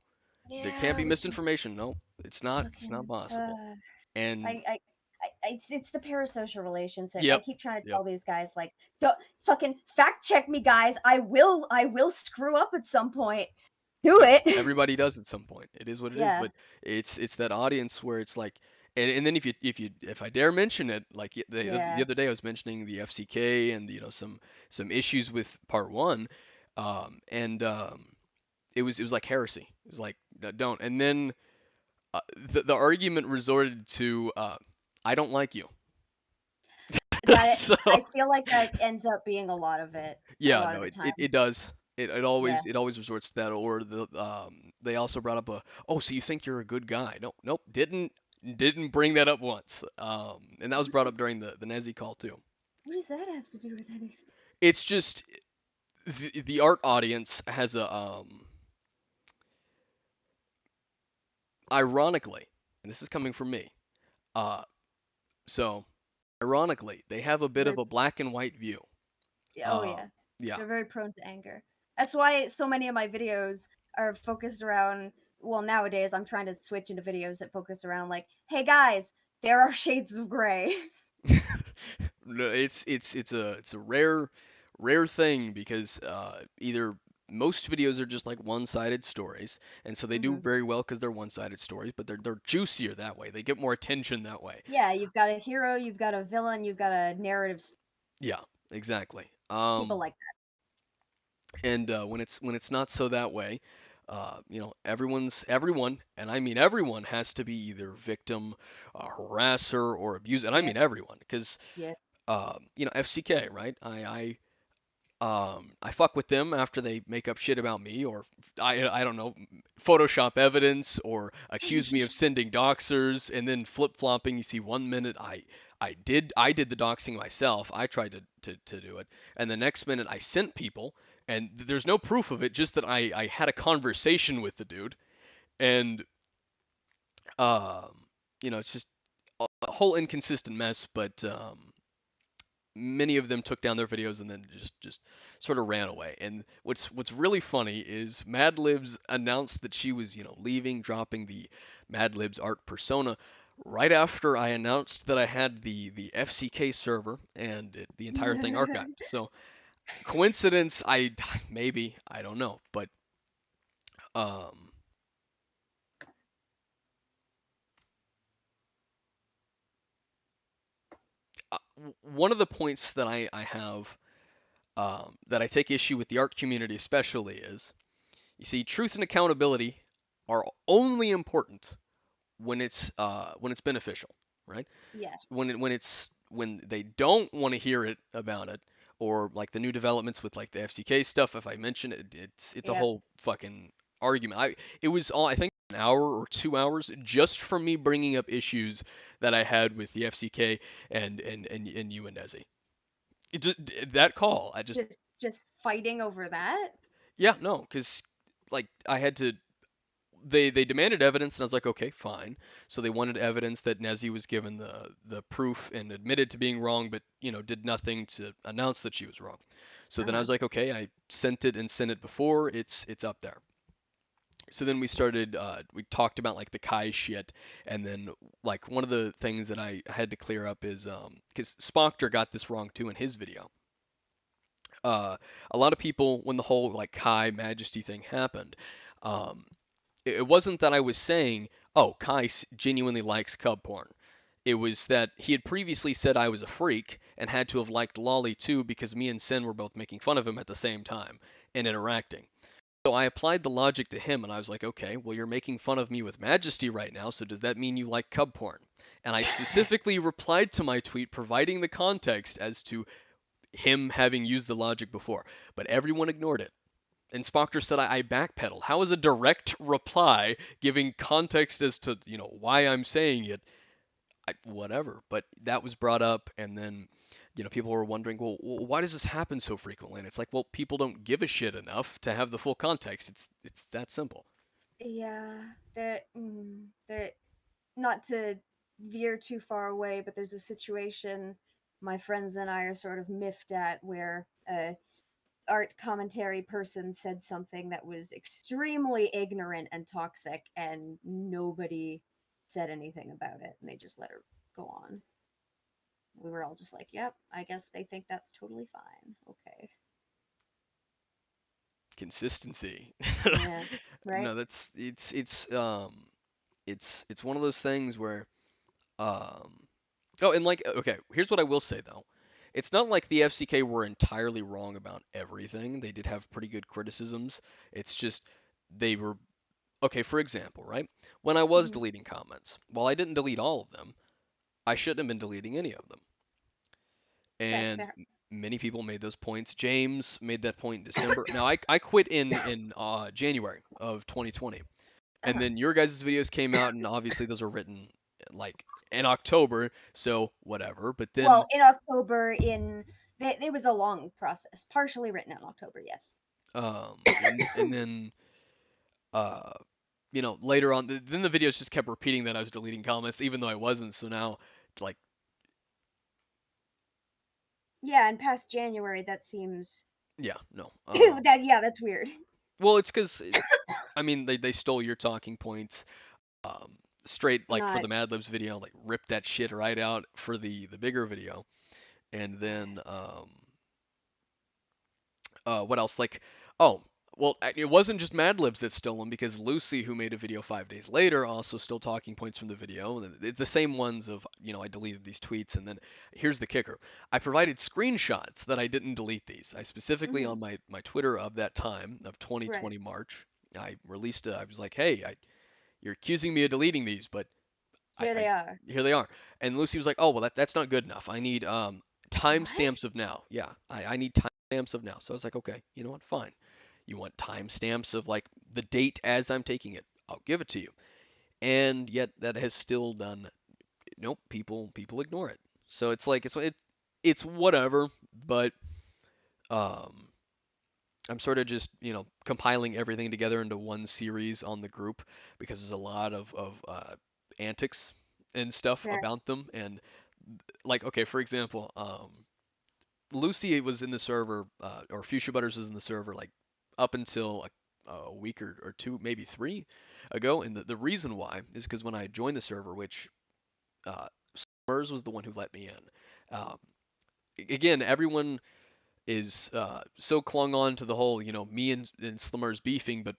There can't Yeah, be which is misinformation. No, it's not fucking. possible. And It's the parasocial relationship. I yep, keep trying to yep. tell these guys like, don't fucking fact check me, guys. I will screw up at some point. Do it. Everybody does at some point. It is what it is, Yeah. but it's that audience where it's like, and then if I dare mention it, like Yeah. the other day I was mentioning the FCK and some issues with part one, and it was like heresy. It was like, "No, don't." And then the argument resorted to, I don't like you. That So I feel like that ends up being a lot of it, a yeah, lot of no, the time. it does. It Yeah. always resorts to that. Or they also brought up oh, so you think you're a good guy? No, nope, didn't bring that up once. And that was What brought up does during the Nezzy call too. what does that have to do with anything? It's just the art audience has a ironically, and this is coming from me. Uh, so ironically, they have a bit of Very a black and white view. Yeah, oh yeah. Yeah. They're very prone to anger. That's why so many of my videos are focused around, well, nowadays I'm trying to switch into videos that focus around like, hey guys, there are shades of gray. No, it's a rare thing because either most videos are just like one-sided stories, and so they do Hmm. very well because they're one-sided stories, but they're juicier that way. They get more attention that way. Yeah, you've got a hero, you've got a villain, you've got a narrative. Yeah, exactly. People like And when it's not so that way, everyone, and I mean everyone, has to be either victim, harasser, or abuser, and I that. mean everyone, because Yeah. FCK, right? I fuck with them after they make up shit about me, or I don't know, Photoshop evidence, or accuse me of sending doxers, and then flip flopping. You see, 1 minute I did the doxing myself. I tried to do it, and the next minute I sent people, and there's no proof of it, just that I had a conversation with the dude, and um, it's just a whole inconsistent mess, but many of them took down their videos and then just sort of ran away. And what's really funny is Madlibs announced that she was, leaving, dropping the Madlibs art persona right after I announced that I had the FCK server and the entire thing Yeah. archived. So coincidence, maybe, I don't know, but um one of the points that I have, that I take issue with the art community especially, is, you see, truth and accountability are only important when it's beneficial, right? Yeah. When they don't want to hear it about it, or like the new developments with like the FCK stuff. If I mention it, it's a Yep. whole fucking argument. It was all, I think, an hour or 2 hours just from me bringing up issues that I had with the FCK and you and Nezzy. It just, that call, I just, Just fighting over that? yeah, no, because like I had to, they demanded evidence, and I was like, okay, fine. So they wanted evidence that Nezzy was given the proof and admitted to being wrong, but did nothing to announce that she was wrong. So then I Uh-huh. was like, okay, I sent it and sent it before. It's up there. So then we talked about like the Kai shit, and then like one of the things that I had to clear up is, because Spockter got this wrong too in his video. Uh, a lot of people, when the whole like Kai Majesty thing happened, um, it wasn't that I was saying, oh, Kai genuinely likes cub porn. It was that he had previously said I was a freak and had to have liked Lolly too, because me and Sin were both making fun of him at the same time and interacting. So I applied the logic to him, and I was like, okay, well, you're making fun of me with Majesty right now, so does that mean you like cub porn? And I specifically replied to my tweet providing the context as to him having used the logic before, but everyone ignored it. And Spockter said I backpedal. How is a direct reply giving context as to why I'm saying it? Whatever. But that was brought up, and then people were wondering, well, why does this happen so frequently? And it's like, well, people don't give a shit enough to have the full context. It's that simple. Yeah. That not to veer too far away, but there's a situation my friends and I are sort of miffed at where a art commentary person said something that was extremely ignorant and toxic, and nobody said anything about it, and they just let her go on. We were all just like, "Yep, I guess they think that's totally fine." Okay. Consistency. Yeah. Right. No, it's one of those things where, um oh, and like, okay, here's what I will say though. It's not like the FCK were entirely wrong about everything. They did have pretty good criticisms. It's just they were okay. For example, right? When I was deleting comments, while I didn't delete all of them, I shouldn't have been deleting any of them. That's And fair. many people made those points. James made that point in December. Now I quit in January of 2020, and Uh-huh. then your guys' videos came out, and obviously those were written like in October, so whatever. But then Well, in October, there was a long process, partially written in October. Yes. and then uh later on, then the videos just kept repeating that I was deleting comments, even though I wasn't. So now, like, Yeah, and past January, that seems yeah, no. that's weird. Well, it's because I mean they stole your talking points, straight like for Not the Mad Libs video, like ripped that shit right out for the bigger video, and then what else? Like, oh, well, it wasn't just Mad Libs that stole them because Lucy, who made a video 5 days later, also stole talking points from the video. The same ones of, I deleted these tweets. And then here's the kicker: I provided screenshots that I didn't delete these. I specifically hmm on my Twitter of that time of right. 2020 March, I was like, hey, you're accusing me of deleting these, but Here I they are. here they are. And Lucy was like, oh well, that's not good enough. I need What? timestamps of now. Yeah, I need timestamps of now. So I was like, okay, you know what? Fine. You want timestamps of like the date as I'm taking it. I'll give it to you. And yet that has still done. Nope. People ignore it. So it's like it's whatever. But um, I'm sort of just compiling everything together into one series on the group because there's a lot of antics and stuff Fair. about them. And like, okay, for example, Lucy was in the server, or Fuchsia Butters was in the server like up until a week or two, maybe three ago. And the reason why is because when I joined the server, which uh, Smurs was the one who let me in. Again, everyone is so clung on to the whole, me and Slimmers beefing, but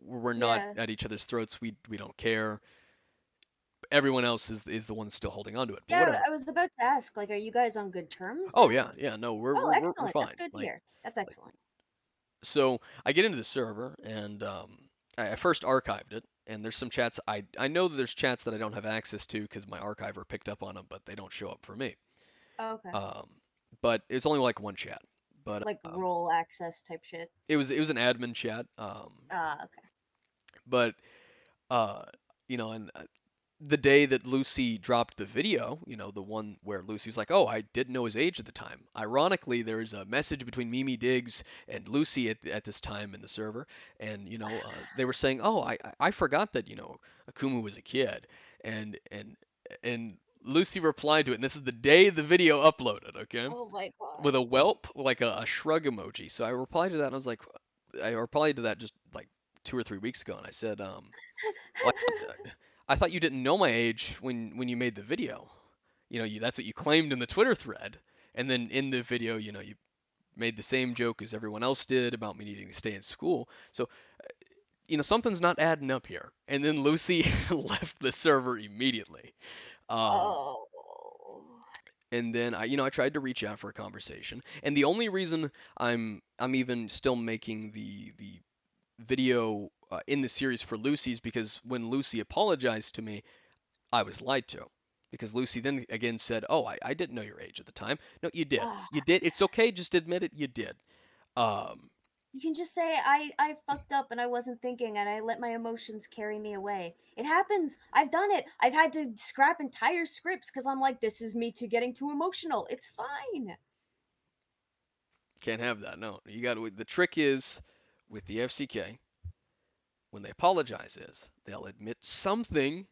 we're not Yeah. at each other's throats. We don't care. Everyone else is the one still holding on to it. But Yeah, whatever. I was about to ask, like, are you guys on good terms Oh now? yeah, yeah. No, we're Oh, we're we're, we're excellent. That's fine. good to Like hear. That's like excellent. so I get into the server and I first archived it. And there's some chats I know that there's chats that I don't have access to because my archiver picked up on them, but they don't show up for me. Oh, okay. Um, but it's only like one chat. But Like role access type shit. it was an admin chat. Ah, okay. But uh, and the day that Lucy dropped the video, the one where Lucy was like, "Oh, I didn't know his age at the time." Ironically, there's a message between Mimi Diggs and Lucy at this time in the server, and they were saying, "Oh, I forgot that Akumu was a kid," and Lucy replied to it, and this is the day the video uploaded, okay, Oh my with god. a whelp, like a shrug emoji. So I replied to that, and I replied to that just like 2 or 3 weeks ago, and I said, well, I thought you didn't know my age when you made the video. That's what you claimed in the Twitter thread. And then in the video, you made the same joke as everyone else did about me needing to stay in school. So, something's not adding up here. And then Lucy left the server immediately. Um, Oh. and then I tried to reach out for a conversation. And the only reason I'm even still making the video in the series for Lucy is because when Lucy apologized to me, I was lied to. Because Lucy then again said, "Oh, I didn't know your age at the time." No, you did. You Ugh. did. It's okay. Just admit it. You did. Um, You can just say I fucked up and I wasn't thinking and I let my emotions carry me away. It happens. I've done it. I've had to scrap entire scripts because I'm like, this is me too getting too emotional. It's fine. can't have that. No, you got to. The trick is with the FCK when they apologize is they'll admit something,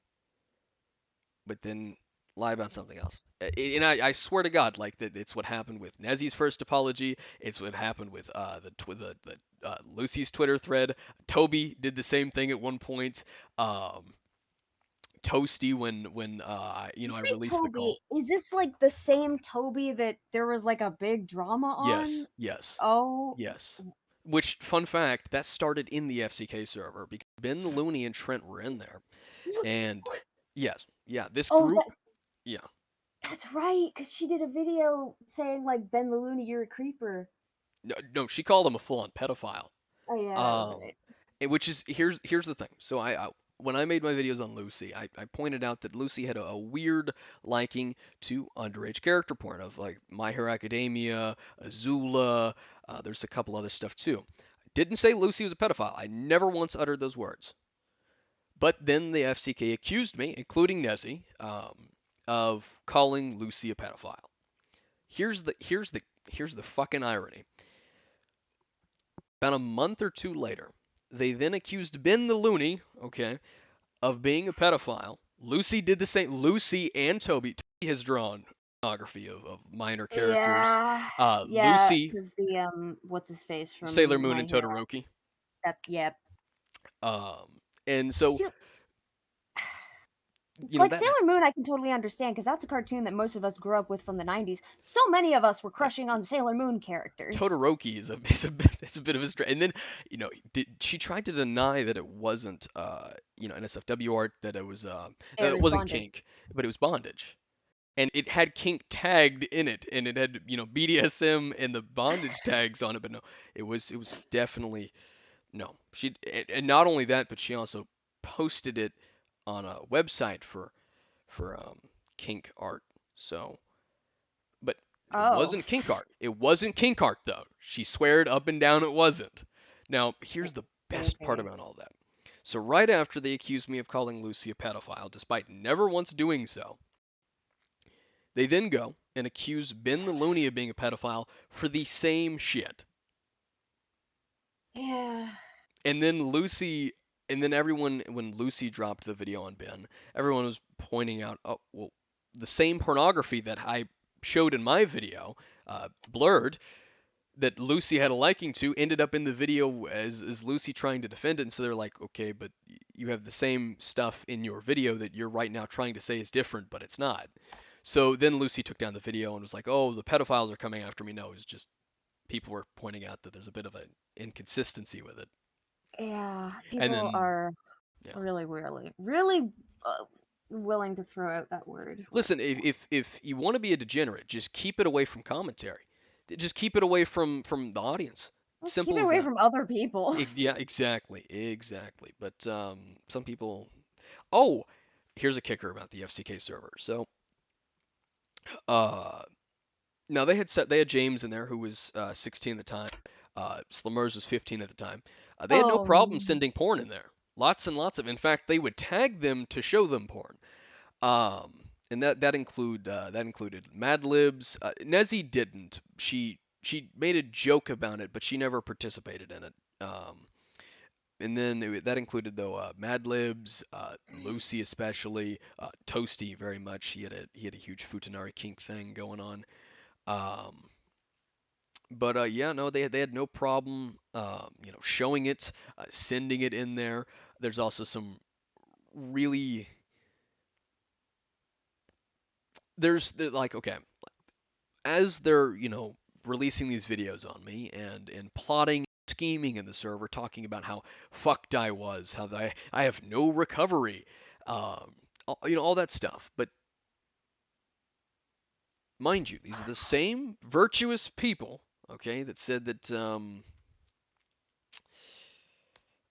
but then lie about something else. And I swear to God, like that, it's what happened with Nezzy's first apology. It's what happened with Lucy's Twitter thread. Toby did the same thing at one point. Um, Toasty when You I say released the call. Toby. Is this like the same Toby that there was like a big drama on? Yes, yes, Oh, yes. Which fun fact that started in the FCK server because Ben Looney and Trent were in there, and yes, yeah, this oh, group, yeah, that's right. Because she did a video saying like Ben Looney, you're a creeper. no, she called him a full-on pedophile. Oh yeah, that was Um, right. which is here's the thing. So I when I made my videos on Lucy, I pointed out that Lucy had a weird liking to underage character porn of like My Hero Academia, Azula. There's a couple other stuff too. Didn't say Lucy was a pedophile. I never once uttered those words. But then the FCK accused me, including Nezzy, of calling Lucy a pedophile. Here's the fucking irony. About a month or two later, they then accused Ben the Looney, okay, of being a pedophile. Lucy did the same. Lucy and Toby. Toby has drawn pornography of minor characters. Yeah, Lucy, because the what's his face Sailor from Moon, My and Hero. Todoroki. That's yeah. And so See, you know like that Sailor Moon, I can totally understand because that's a cartoon that most of us grew up with from the '90s. So many of us were crushing on Sailor Moon characters. Todoroki is a bit of a stretch. And then she tried to deny that it wasn't NSFW art, that it was It it was wasn't bondage. kink, but it was bondage. And it had kink tagged in it, and it had BDSM and the bondage tags on it, but no, it was definitely no. And not only that, but she also posted it on a website for kink art. So, but it Oh, wasn't kink art. It wasn't kink art though. She sweared up and down it wasn't. Now, here's the best part okay. about all that. So right after they accused me of calling Lucy a pedophile, despite never once doing so, they then go and accuse Ben the Looney of being a pedophile for the same shit. Yeah. And then everyone, when Lucy dropped the video on Ben, everyone was pointing out, oh, well, the same pornography that I showed in my video, blurred, that Lucy had a liking to, ended up in the video as Lucy trying to defend it. And so they're like, okay, but you have the same stuff in your video that you're right now trying to say is different, but it's not. So then Lucy took down the video and was like, oh, the pedophiles are coming after me. No, it's just people were pointing out that there's a bit of an inconsistency with it. Yeah, And people then, are yeah. really willing to throw out that word. Listen, if you want to be a degenerate, just keep it away from commentary. Just keep it away from the audience. Let's keep Simple it as away that. from other people. Yeah, exactly. But some people. Oh, here's a kicker about the FCK server. So, uh, now they had James in there who was 16 at the time. Slimmers was 15 at the time. They had no Oh, problem sending porn in there. Lots and lots of. In fact, they would tag them to show them porn. Um, and that included Mad Libs. Nezzy didn't. She made a joke about it, but she never participated in it. And then that included though Mad Libs, Lucy especially, Toasty very much. He had a huge Futanari kink thing going on. Um, but yeah, no, they had no problem, showing it, sending it in there. There's also some really like okay, as they're releasing these videos on me and plotting, scheming in the server, talking about how fucked I was, how I have no recovery, all that stuff. But mind you, these are the same virtuous people, okay, that said that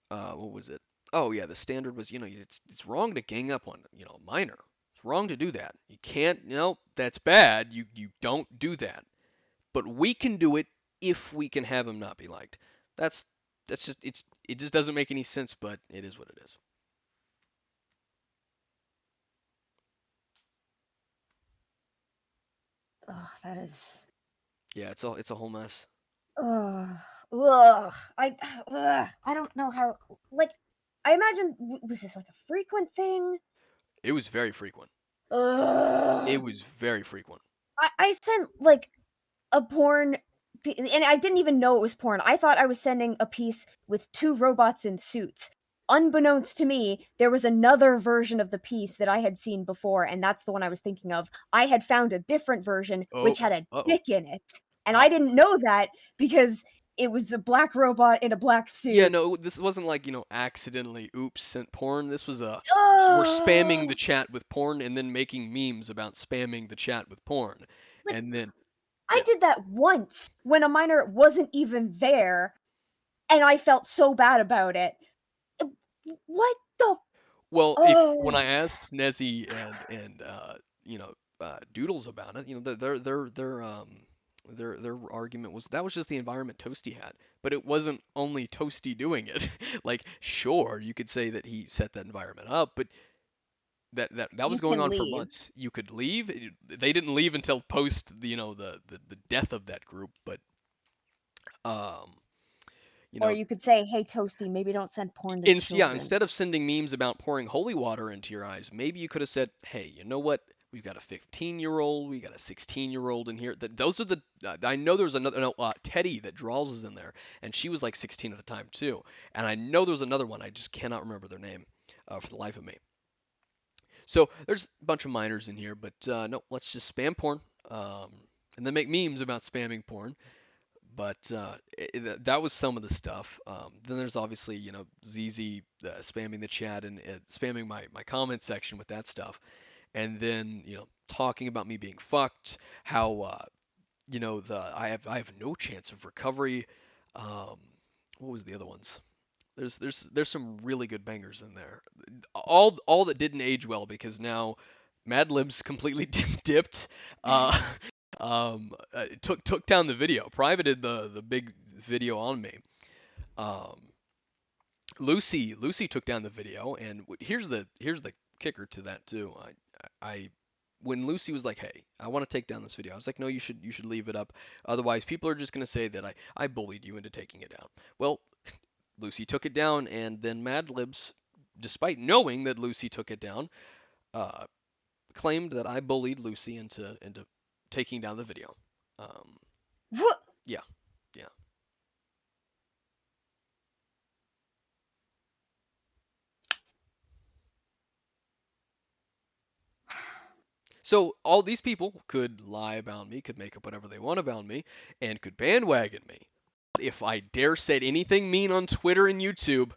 what was it? Oh yeah, the standard was it's wrong to gang up on a minor. It's wrong to do that. You can't. That's bad. You don't do that. But we can do it if we can have him not be liked. That's just it just doesn't make any sense, but it is what it is. that is. Yeah, it's a whole mess. Ugh, ugh. I don't know how. Like, I imagine was this like a frequent thing? It was very frequent. It Ugh. was very frequent. I sent like a porn, and I didn't even know it was porn. I thought I was sending a piece with two robots in suits. Unbeknownst to me, there was another version of the piece that I had seen before, and that's the one I was thinking of. I had found a different version which had Oh, a uh-oh. dick in it, and I didn't know that because it was a black robot in a black Yeah, suit. no, this wasn't like, accidentally oops sent porn. This was we're spamming the Ugh. chat with porn and then making memes about spamming the chat with porn. Like, And then I yeah. did that once when a minor wasn't even there, and I felt so bad about it. What the? Well, if when Oh, I asked Nezzy and Doodles about it, their argument was that was just the environment Toasty had, but it wasn't only Toasty doing it. Like, sure, you could say that he set that environment up, but that you was going can on for leave. months. You could leave. They didn't leave until post the death of that group, but um, you Or know, you could say, hey, Toasty, maybe don't send porn to children. Instead of sending memes about pouring holy water into your eyes, maybe you could have said, "Hey, you know what? We've got a 15-year-old, we got a 16-year-old in here. Those are the. I know there's another no, Teddy that draws is in there, and she was like 16 at the time too. And I know there's another one. I just cannot remember their name for the life of me. So there's a bunch of minors in here, but no, let's just spam porn, and then make memes about spamming porn. But that was some of the stuff. Then there's obviously, ZZ spamming the chat and spamming my comment section with that stuff. And then, talking about me being fucked, how, I have no chance of recovery. Um, what was the other ones? There's some really good bangers in there. All that didn't age well because now Mad Libs completely dipped. Uh, took down the video, privated the big video on me. Um, Lucy took down the video, and here's the kicker to that too. I when Lucy was like, "Hey, I want to take down this video," I was like, "No, you should leave it up. Otherwise, people are just gonna say that I bullied you into taking it down." Well, Lucy took it down, and then Mad Libs, despite knowing that Lucy took it down, uh, claimed that I bullied Lucy into taking down the video. Um, What? yeah, yeah. So all these people could lie about me, could make up whatever they want about me, and could bandwagon me. But if I dare say anything mean on Twitter and YouTube,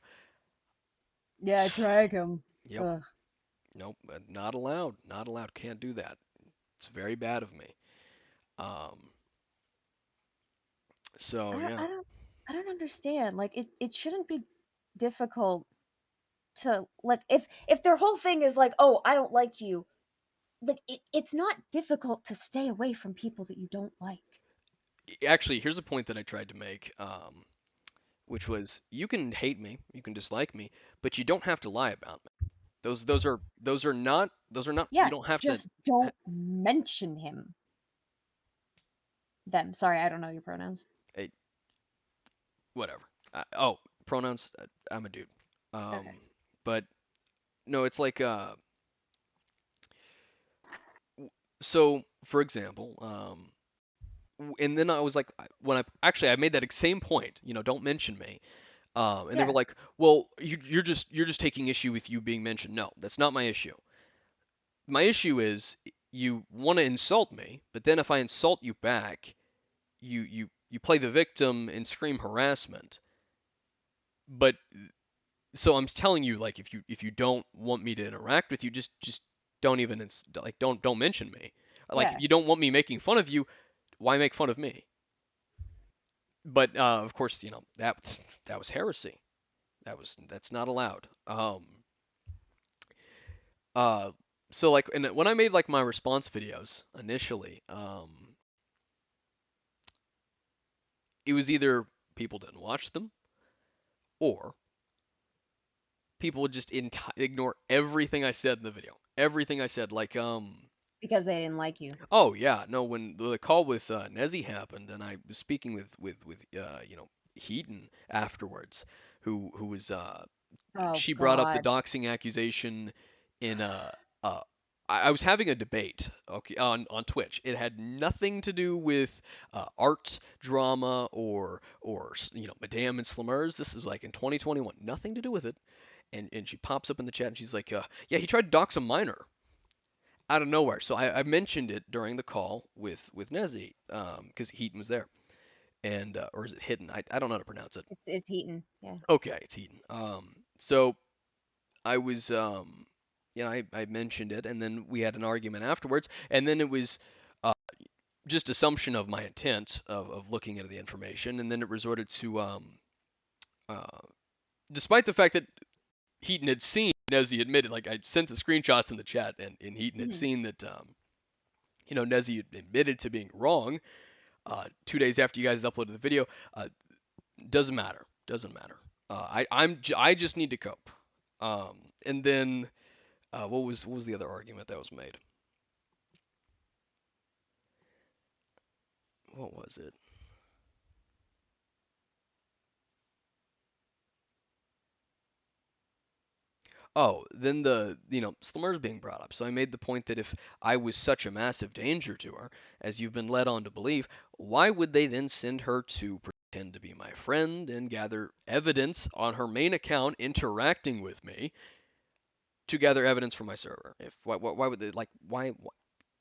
Yeah, drag him. yep, Ugh. nope, not allowed, not allowed. Can't do that. It's very bad of me. Um, so I don't, yeah. I don't, I don't understand. Like, it shouldn't be difficult to like if their whole thing is like, oh, I don't like you. Like, it's not difficult to stay away from people that you don't like. Actually, here's a point that I tried to make, which was you can hate me, you can dislike me, but you don't have to lie about me. Those are not you Yeah, don't have to just don't mention him. Them. Sorry, I don't know your pronouns. eh, whatever. Oh, pronouns. I'm a dude. Okay. But no, it's like so for example, and then I was like, when I made that same point, don't mention me. And they were Yeah. like, well, you're just taking issue with you being mentioned. No, that's not my issue. My issue is you want to insult me, but then if I insult you back, you play the victim and scream harassment. But so I'm telling you, like, if you don't want me to interact with you, just don't even like don't mention me. Like, if Yeah. you don't want me making fun of you, why make fun of me? But of course, that was heresy. That's not allowed. Uh, so like, and when I made like my response videos initially, it was either people didn't watch them or people would just ignore everything I said in the video. Everything I said, like, Because they didn't like you. oh yeah, no, when the call with Nezzy happened, and I was speaking with Heaton afterwards, who was Oh she brought up the God. doxing accusation in uh I was having a debate, okay, on Twitch. It had nothing to do with art, drama, or Madame and Slammers. This is like in 2021, nothing to do with it. And she pops up in the chat and she's like, yeah, he tried to dox a minor out of nowhere. So I mentioned it during the call with Nezzy, because Heaton was there, and or is it Hidden? I don't know how to pronounce it. It's Heaton. Yeah. Okay, it's Heaton. So I was I mentioned it, and then we had an argument afterwards, and then it was uh, just assumption of my intent of looking into the information, and then it resorted to uh, despite the fact that Heaton had seen, as he admitted, like I sent the screenshots in the chat, and Heaton had Mhm. seen that, Nezzy had admitted to being wrong 2 days after you guys uploaded the video. Doesn't matter. Doesn't matter. I just need to cope. And then what was the other argument that was made? What was it? Oh, then Slimer's being brought up. So I made the point that if I was such a massive danger to her, as you've been led on to believe, why would they then send her to pretend to be my friend and gather evidence on her main account interacting with me to gather evidence for my server? If why would they, like, why?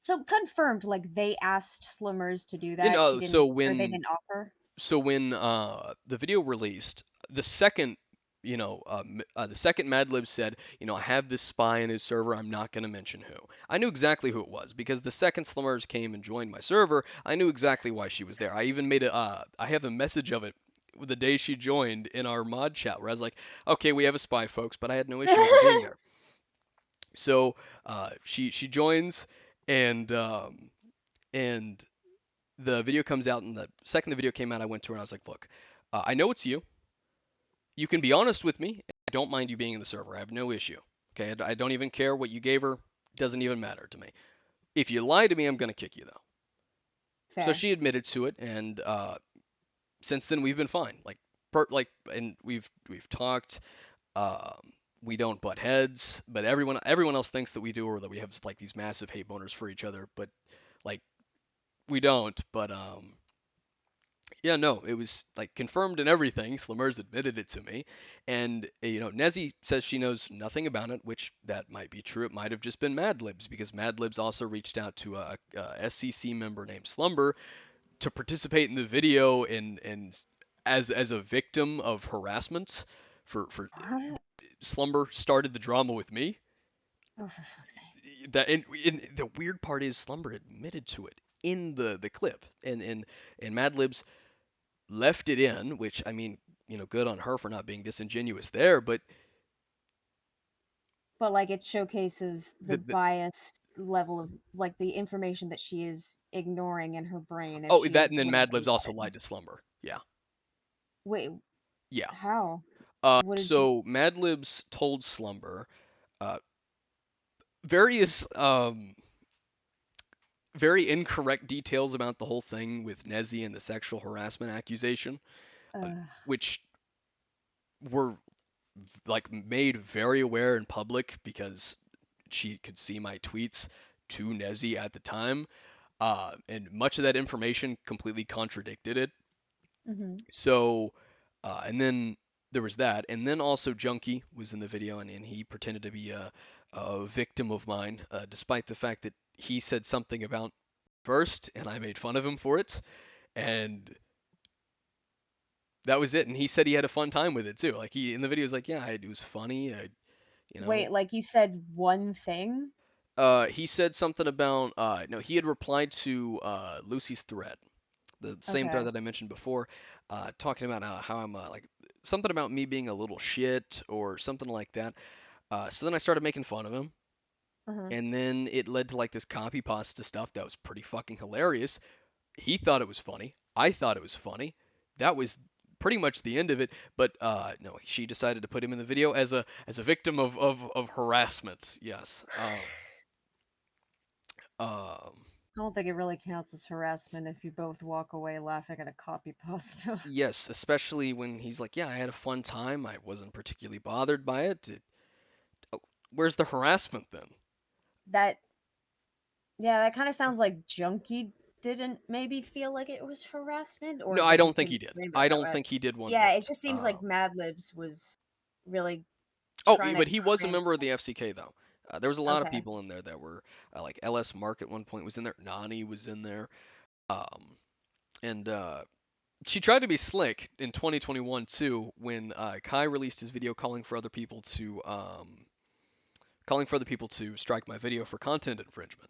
So confirmed, like they asked Slimmers to do You that. She know, didn't, so or they when didn't offer. so when the video released, the second the second Madlib said, I have this spy in his server. I'm not going to mention who. I knew exactly who it was because the second Slummers came and joined my server, I knew exactly why she was there. I even made I have a message of it the day she joined in our mod chat where I was like, okay, we have a spy, folks, but I had no issue with her being there. So she joins, and and the video comes out, and the second the video came out, I went to her and I was like, look, I know it's you. You can be honest with me. I don't mind you being in the server. I have no issue. Okay, I don't even care what you gave her. Doesn't even matter to me. If you lie to me, I'm gonna kick you though. So Fair. she admitted to it, and since then we've been fine. And we've talked. Um, we don't butt heads, but everyone else thinks that we do, or that we have like these massive hate boners for each other. But like we don't. But yeah, no, it was like confirmed and everything. Slimmers admitted it to me, and Nezzy says she knows nothing about it, which that might be true. It might have just been Mad Libs because Mad Libs also reached out to a SCC member named Slumber to participate in the video and as a victim of harassment. For What? Slumber started the drama with me. Oh, for fuck's sake. And the weird part is Slumber admitted to it in the clip, and Mad Libs left it in, which I mean, good on her for not being disingenuous there, but But like it showcases the the bias level of like the information that she is ignoring in her brain as oh, that, and she's then Mad learning Libs about also it. lied to Slumber. Yeah, Wait, yeah. how? What did she? So Mad Libs told Slumber uh, various very incorrect details about the whole thing with Nezzy and the sexual harassment accusation, Uh, which were like made very aware in public because she could see my tweets to Nezzy at the time. And much of that information completely contradicted it. mhm. So, and then there was that, and then also Junkie was in the video, and he pretended to be a victim of mine, despite the fact that he said something about first, and I made fun of him for it, and that was it. And he said he had a fun time with it too. Like he in the video was like, yeah, it was funny. You know, Wait, like you said one thing? he said something about no, he had replied to Lucy's thread, the same thread Okay. that I mentioned before, talking about how I'm like something about me being a little shit or something like that. So then I started making fun of him, Uh-huh. and then it led to like this copy pasta stuff that was pretty fucking hilarious. He thought it was funny. I thought it was funny. That was pretty much the end of it. But no, she decided to put him in the video as a victim of harassment. Yes. Um, I don't think it really counts as harassment if you both walk away laughing at a copy pasta. yes, especially when he's like, yeah, I had a fun time. I wasn't particularly bothered by it. Oh, where's the harassment then? That, yeah, that kind of sounds like Junkie didn't maybe feel like it was harassment or No, I didn't don't think think he did. frame it I that don't way. think he did one Yeah, bit. it just seems like Mad Libs was really Oh, trying to but he was a cram. member of the FCK though. There was a lot of Okay. people in there that were like LS Mark at one point was in there. Nani was in there. Um, and she tried to be slick in 2021 too when Kai released his video calling for other people to strike my video for content infringement.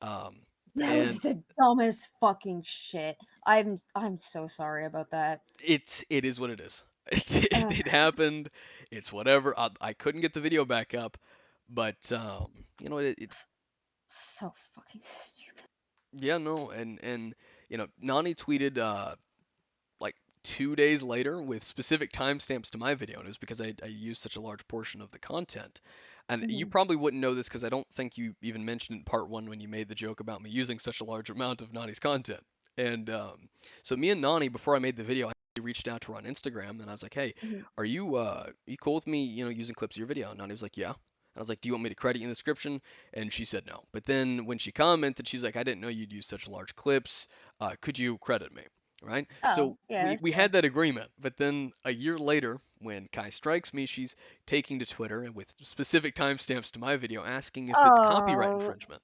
Um, That was and the dumbest fucking shit. I'm so sorry about that. it is what it is. It happened. It's whatever. I couldn't get the video back up, but you know, So fucking stupid. yeah, no, and Nani tweeted like 2 days later with specific timestamps to my video, and it was because I used such a large portion of the content. And you Mhm. probably wouldn't know this because I don't think you even mentioned it in part one when you made the joke about me using such a large amount of Nani's content. And so me and Nani, before I made the video, I reached out to her on Instagram and I was like, "Hey, Mhm. are you cool with me, using clips of your video?" And Nani was like, "Yeah." I was like, "Do you want me to credit you in the description?" And she said no. But then when she commented, she's like, "I didn't know you'd use such large clips. Could you credit me?" Right? Oh, So yeah, we that's we fair. had that agreement, but then a year later, when Kai strikes me, she's taking to Twitter and with specific timestamps to my video asking if it's copyright Oh. infringement.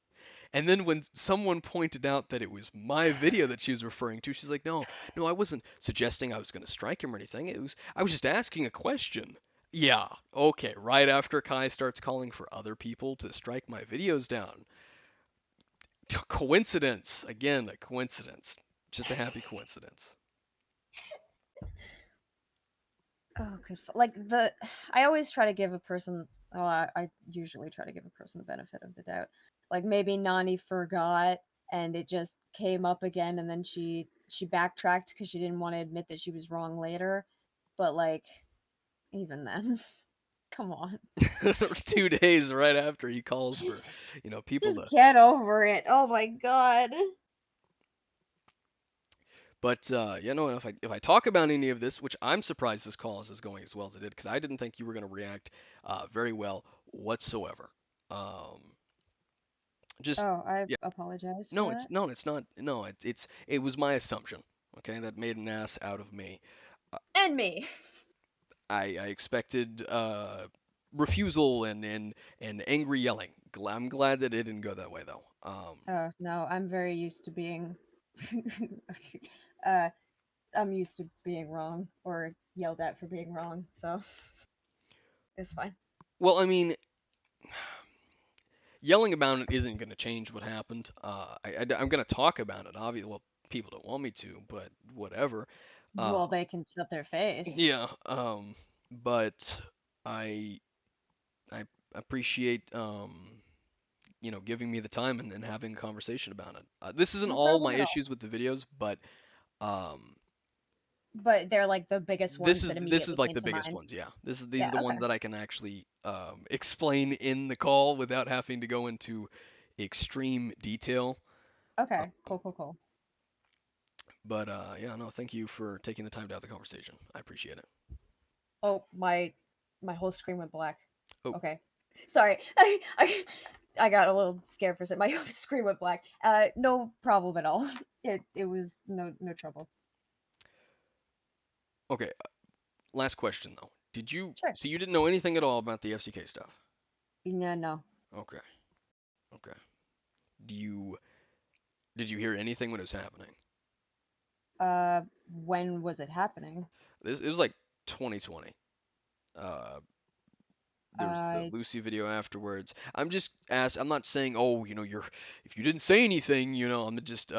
And then when someone pointed out that it was my video that she was referring to, she's like, "No, no, I wasn't suggesting I was going to strike him or anything. I was just asking a question." Yeah, okay, right after Kai starts calling for other people to strike my videos down. Coincidence, again, a coincidence. Just a happy coincidence. Oh, good. Like I always try to give a person. Well, I usually try to give a person the benefit of the doubt. Like maybe Nani forgot and it just came up again, and then she backtracked because she didn't want to admit that she was wrong later. But like, even then, come on, 2 days right after he calls for, just people just to. get over it. Oh my god. But if I talk about any of this, which I'm surprised this call is going as well as it did, because I didn't think you were going to react very well whatsoever. Um, just Oh, I yeah, apologize for no, that. it's not, no, it was my assumption. Okay, that made an ass out of me. Uh, And me. I expected refusal and angry yelling. I'm glad that it didn't go that way though. Oh no, I'm very used to being. uh, I'm used to being wrong or yelled at for being wrong, so it's fine. Well, I mean, yelling about it isn't going to change what happened. I'm going to talk about it. Obviously, well, people don't want me to, but whatever. Well, Um, they can shut their face. yeah. But I I appreciate giving me the time and having a conversation about it. This isn't No all problem my at all. issues with the videos, but um, But they're like the biggest ones that this is immediately like came the to biggest mind. ones. Yeah. These are Yeah, the okay. ones that I can actually explain in the call without having to go into extreme detail. Okay, cool, cool, cool. But yeah, no, thank you for taking the time to have the conversation. I appreciate it. Oh, my whole screen went black. Oh, Okay. Sorry. I got a little scared for a second. My whole screen went black. No problem at all. It was no trouble. okay. Last question though. Sure. So you didn't know anything at all about the FCK stuff? No, no. Okay. Okay. Do you did you hear anything when it was happening? When was it happening? It was like 2020. Uh, there was the Uh, Lucy video afterwards. I'm not saying, oh, if you didn't say anything, I'm just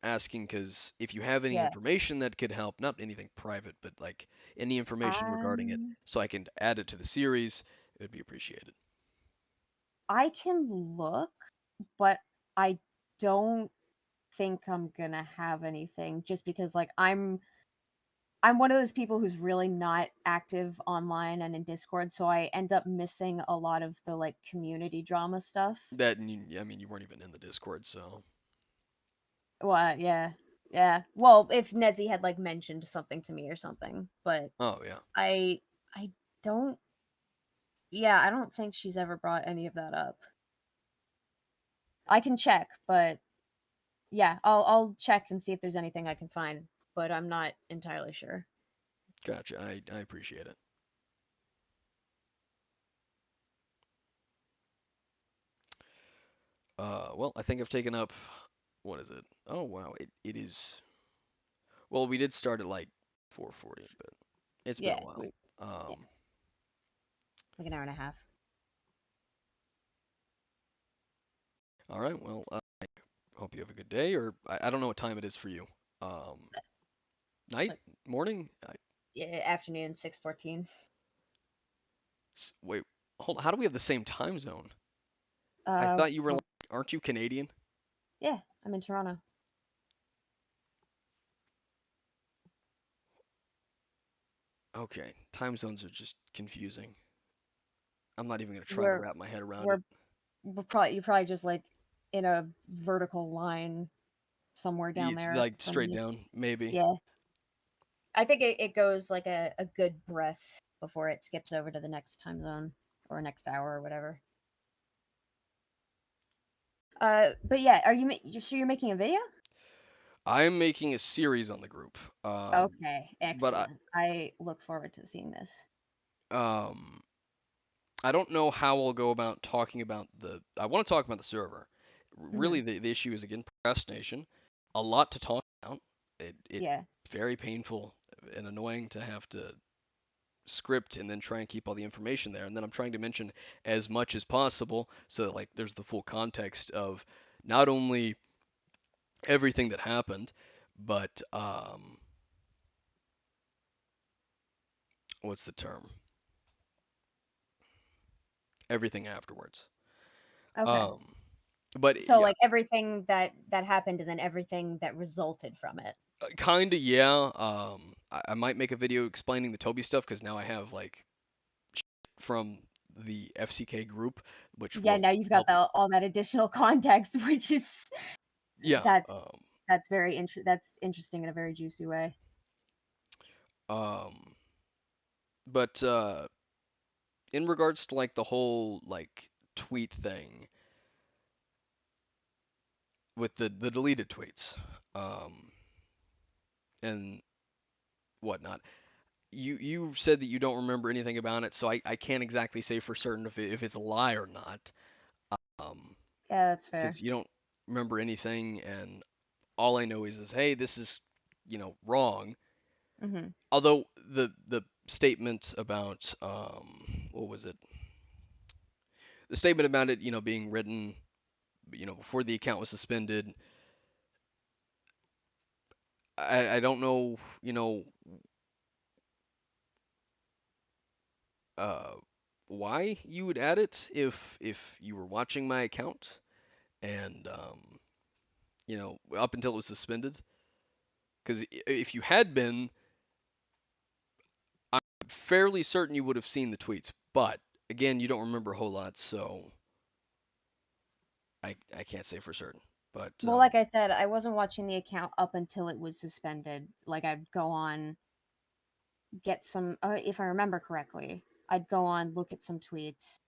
asking because if you have any yeah. information that could help, not anything private, but like any information regarding it, Um, so I can add it to the series, it would be appreciated. I can look, but I don't think I'm gonna have anything just because like I'm one of those people who's really not active online and in Discord, so I end up missing a lot of the like community drama stuff. I mean, you weren't even in the Discord, so. Well, yeah. Yeah. Well, if Nezzy had like mentioned something to me or something, but Oh yeah, I I don't yeah, I don't think she's ever brought any of that up. I can check, but yeah, I'll check and see if there's anything I can find, but I'm not entirely sure. gotcha. I appreciate it. Well, I think I've taken up. What is it? Oh wow, it is. Well, we did start at like 4:40, but it's been a Yeah, while. yeah, Um, like an hour and a half. all right. Well, I hope you have a good day, or I don't know what time it is for you. Um, So night, morning. afternoon, 6:14. Wait, hold. How do we have the same time zone? I Uh, thought you were well, like, aren't you Canadian? yeah, I'm in Toronto. Okay, time zones are just confusing. I'm not even gonna try to We're wrap my head around it. we're you're probably just like in a vertical line somewhere down It's there like from straight me. down, maybe. Yeah, I think it goes like a good breath before it skips over to the next time zone or next hour or whatever. But yeah, so you're making a video? I'm making a series on the group. Okay, But excellent. I look forward to seeing this. um, I don't know how I'll go about talking about the. I want to talk about the server. Hmm. Really, the issue is again procrastination. A lot to talk about. It's Yeah. very painful and annoying to have to script and then try and keep all the information there. And then I'm trying to mention as much as possible so that like there's the full context of not only everything that happened, but what's the term? Everything afterwards. Okay. Um, but So yeah, like everything that happened and then everything that resulted from it. kinda yeah. I might make a video explaining the Toby stuff because now I have like from the FCK group, which Yeah, will now you've got help. all that additional context, which is Yeah. that's that's interesting in a very juicy way. Um, but in regards to like the whole like tweet thing with the deleted tweets, um, and whatnot. You said that you don't remember anything about it, so I can't exactly say for certain if it's a lie or not. Um, Yeah, that's fair. because you don't remember anything, and all I know is hey, this is wrong. Hmm. Although the statement about what was it? The statement about it, being written, before the account was suspended. I don't know, uh, why you would add it if you were watching my account and up until it was suspended. Because if you had been, I'm fairly certain you would have seen the tweets. But again, you don't remember a whole lot, so I can't say for certain. But Well, like I said, I wasn't watching the account up until it was suspended. Like I'd go on, get some, if I remember correctly, I'd go on, look at some tweets,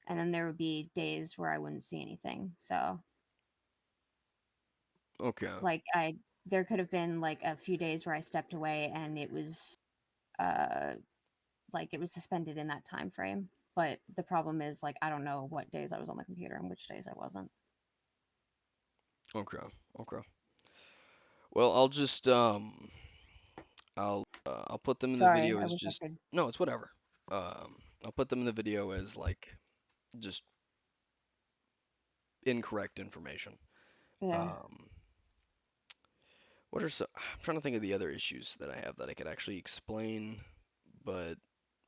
and then there would be days where I wouldn't see anything. So, okay, like there could have been like a few days where I stepped away and it was, uh, like it was suspended in that time frame. But the problem is, like, I don't know what days I was on the computer and which days I wasn't. okay, okay. Well, I'll put them in the Sorry, video I as wish I just could. no, it's whatever. I'll put them in the video as like just incorrect information. Yeah, Um, I'm trying to think of the other issues that I have that I could actually explain, but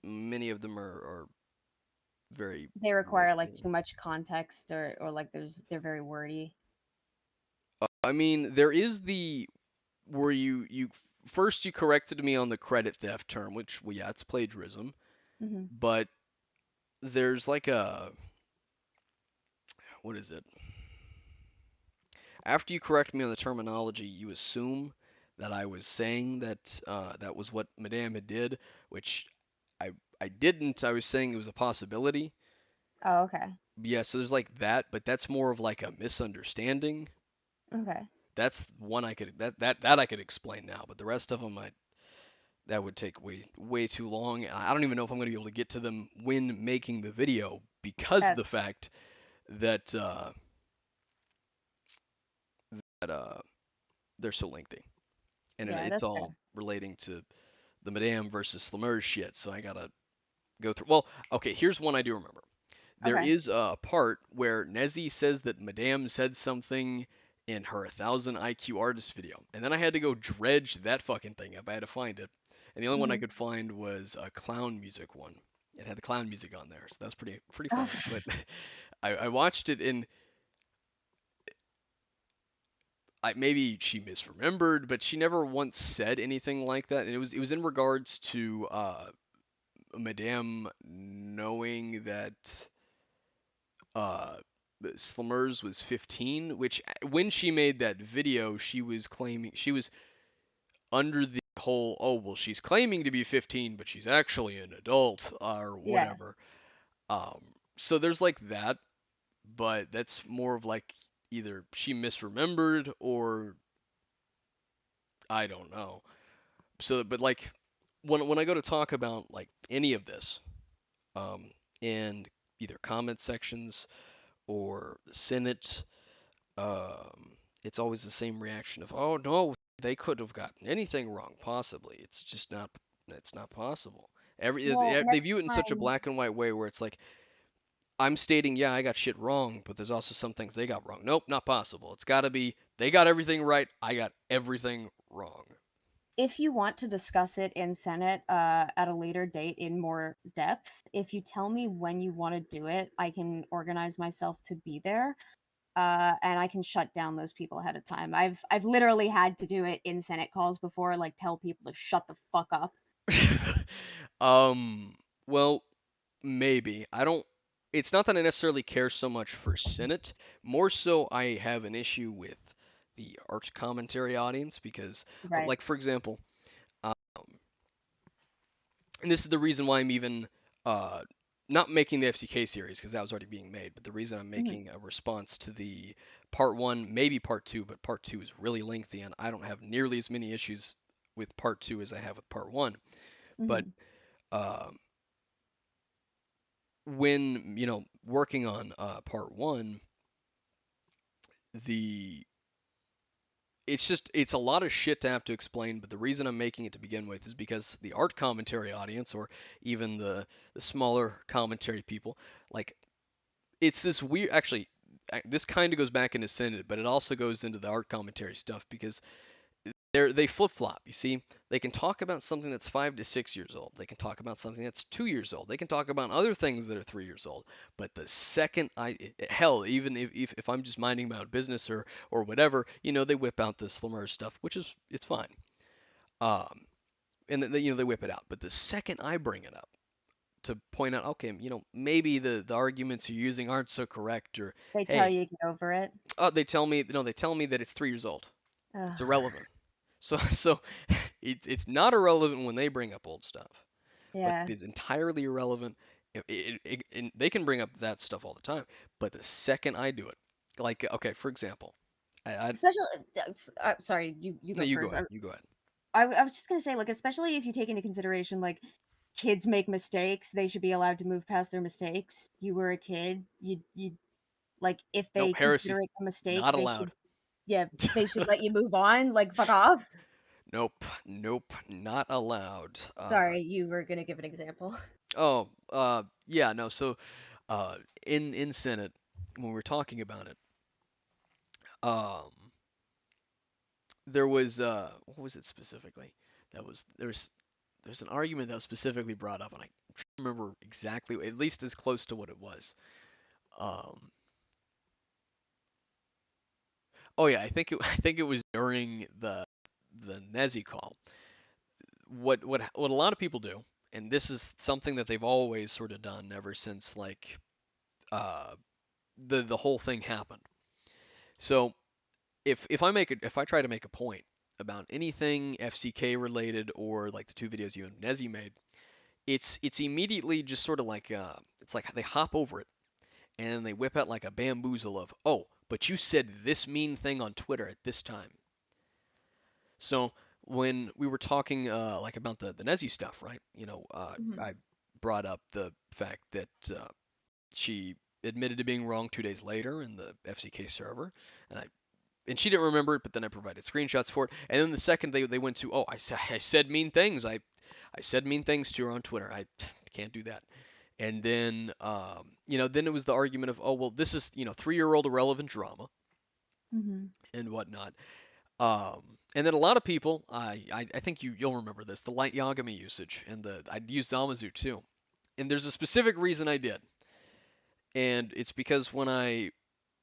many of them are very they require like wordy. too much context, or like they're very wordy. I mean, there is the where you first you corrected me on the credit theft term, which well, yeah, it's plagiarism, Hmm. but there's like a what is it? After you correct me on the terminology, you assume that I was saying that that was what Madame had did, which I I didn't. I was saying it was a possibility. Oh, okay. Yeah, so there's like that, but that's more of like a misunderstanding. Okay. That's one I could that I could explain now, but the rest of them that would take way too long. I don't even know if I'm going to be able to get to them when making the video because of That the fact that that they're so lengthy, and yeah, it's that's all fair. relating to the Madame versus Slamer's shit. So I gotta go through. Well, okay, here's one I do remember. There Okay. is a part where Nezzy says that Madame said something in her 1000 IQ artist video, and then I had to go dredge that fucking thing up. I had to find it. and the only one I Mhm. could find was a clown music one. It had the clown music on there, so that's pretty funny. But I watched it, and maybe she misremembered, but she never once said anything like that. And it was in regards to Madame knowing that uh, Slimmers was 15, which when she made that video, she was claiming she was under the whole, oh well, she's claiming to be 15, but she's actually an adult or Yeah. whatever. Um, so there's like that, but that's more of like either she misremembered or I don't know. So, but like when I go to talk about like any of this, um, in either comment sections or the Senate, it's always the same reaction of, oh no, they could have gotten anything wrong, possibly. It's not possible. Well, They next view it in such a time, black and white way where it's like, I'm stating, yeah, I got shit wrong, but there's also some things they got wrong. Nope, not possible. It's got to be, they got everything right, I got everything wrong. if you want to discuss it in Senate at a later date in more depth, if you tell me when you want to do it, I can organize myself to be there, and I can shut down those people ahead of time. I've literally had to do it in Senate calls before, like tell people to shut the fuck up. um, well, maybe. I don't. It's not that I necessarily care so much for Senate. More so, I have an issue with the art commentary audience because, Right. like for example, um, and this is the reason why I'm even uh, not making the FCK series because that was already being made. But the reason I'm Hmm. making a response to the part one, maybe part two, but part two is really lengthy, and I don't have nearly as many issues with part two as I have with part one. But Hmm. um, when working on part one, the it's a lot of shit to have to explain, but the reason I'm making it to begin with is because the art commentary audience, or even the smaller commentary people, like it's this weird. Actually, this kind of goes back into Synod, but it also goes into the art commentary stuff because they flip flop. You see, they can talk about something that's 5 to 6 years old. They can talk about something that's 2 years old. They can talk about other things that are 3 years old. But the second hell, even if I'm just minding my own business or whatever, they whip out the Slimmer stuff, which is it's fine. Um, and they whip it out. But the second I bring it up to point out, okay, maybe the arguments you're using aren't so correct, or They tell hey, you get over it. oh, they tell me that it's 3 years old. It's Ugh. irrelevant. So it's not irrelevant when they bring up old stuff, but Yeah. it's entirely irrelevant. And they can bring up that stuff all the time, but the second I do it, like okay, for example, I Especially, sorry, you no, go you go first. ahead, you go ahead. I was just gonna say, like, especially if you take into consideration, like, kids make mistakes, they should be allowed to move past their mistakes. You were a kid, you like, if Nope, they heresy, consider it a mistake, not they allowed. should, yeah, they should let you move on. Like, fuck off. Nope, nope, not allowed. Sorry, you were gonna give an example. Oh, yeah, no. So, uh, in Senate, when we're talking about it, um, there was what was it specifically? There's an argument that was specifically brought up, and I can't remember exactly, at least as close to what it was. Um, oh yeah, I think it was during the Nezi call. What a lot of people do, and this is something that they've always sort of done ever since like uh, the whole thing happened. So if I try to make a point about anything FCK related or like the two videos you and Nezi made, it's immediately just sort of like it's like they hop over it and they whip out like a bamboozle of, oh, but you said this mean thing on Twitter at this time. So when we were talking like about the Nezi stuff, right? Mhm. I brought up the fact that she admitted to being wrong 2 days later in the FCK server, and she didn't remember it, but then I provided screenshots for it. And then the second they went to, oh, I said mean things. I said mean things to her on Twitter. I can't do that. And then, then it was the argument of, oh, well, this is, 3-year-old irrelevant drama Mhm. and whatnot. And then a lot of people, I think you'll remember this, the light Yagami usage, and I'd use Zamazu too. And there's a specific reason I did, and it's because when I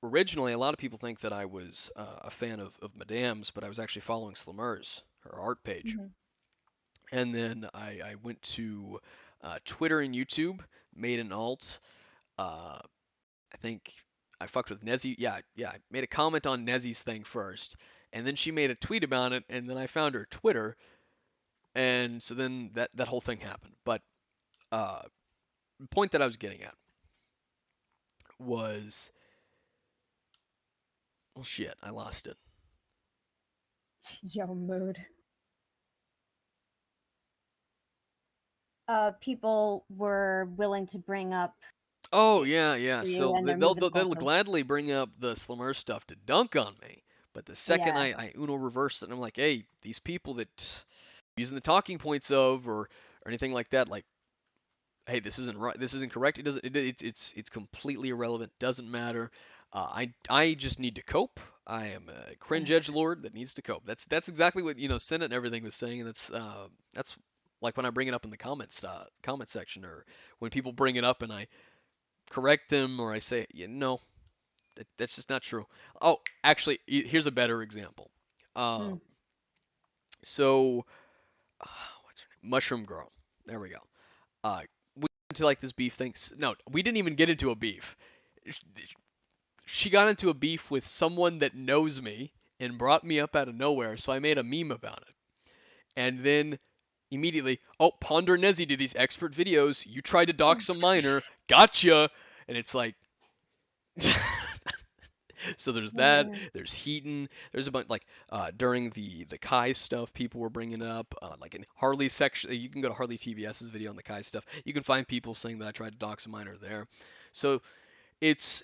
originally, a lot of people think that I was a fan of Madame's, but I was actually following Slimmer's, her art page. Mhm. And then I went to Twitter and YouTube, made an alt. I think I fucked with Nezzy. Yeah, yeah. I made a comment on Nezzy's thing first, and then she made a tweet about it, and then I found her Twitter, and so then that whole thing happened. But uh, the point that I was getting at was, well, shit, I lost it. Yo, mood. People were willing to bring up Oh it yeah, yeah. for you, So and they're they'll moving the they'll goalposts. gladly bring up the Slimmer stuff to dunk on me, but the second Yeah. I Uno reverse it, and I'm like, hey, these people that using the talking points of or anything like that, like, hey, this isn't right, this isn't correct. It doesn't. It's completely irrelevant. Doesn't matter. I just need to cope. I am a cringe edge lord that needs to cope. That's exactly what Senate and everything was saying, and that's like when I bring it up in the comment section, or when people bring it up and I correct them, or I say, no, that's just not true. Oh, actually, here's a better example. Um, Mm. so, what's her name? Mushroom Girl. There we go. We got into like this beef thing. No, we didn't even get into a beef. She got into a beef with someone that knows me and brought me up out of nowhere, so I made a meme about it. And then immediately, oh, Ponder Nezzy did these expert videos. You tried to dox a minor. Gotcha. And it's like, so there's that. Mm. There's Heaton. There's a bunch like during the Kai stuff, people were bringing up like in Harley's section. You can go to Harley TVS's video on the Kai stuff. You can find people saying that I tried to dox a minor there. So it's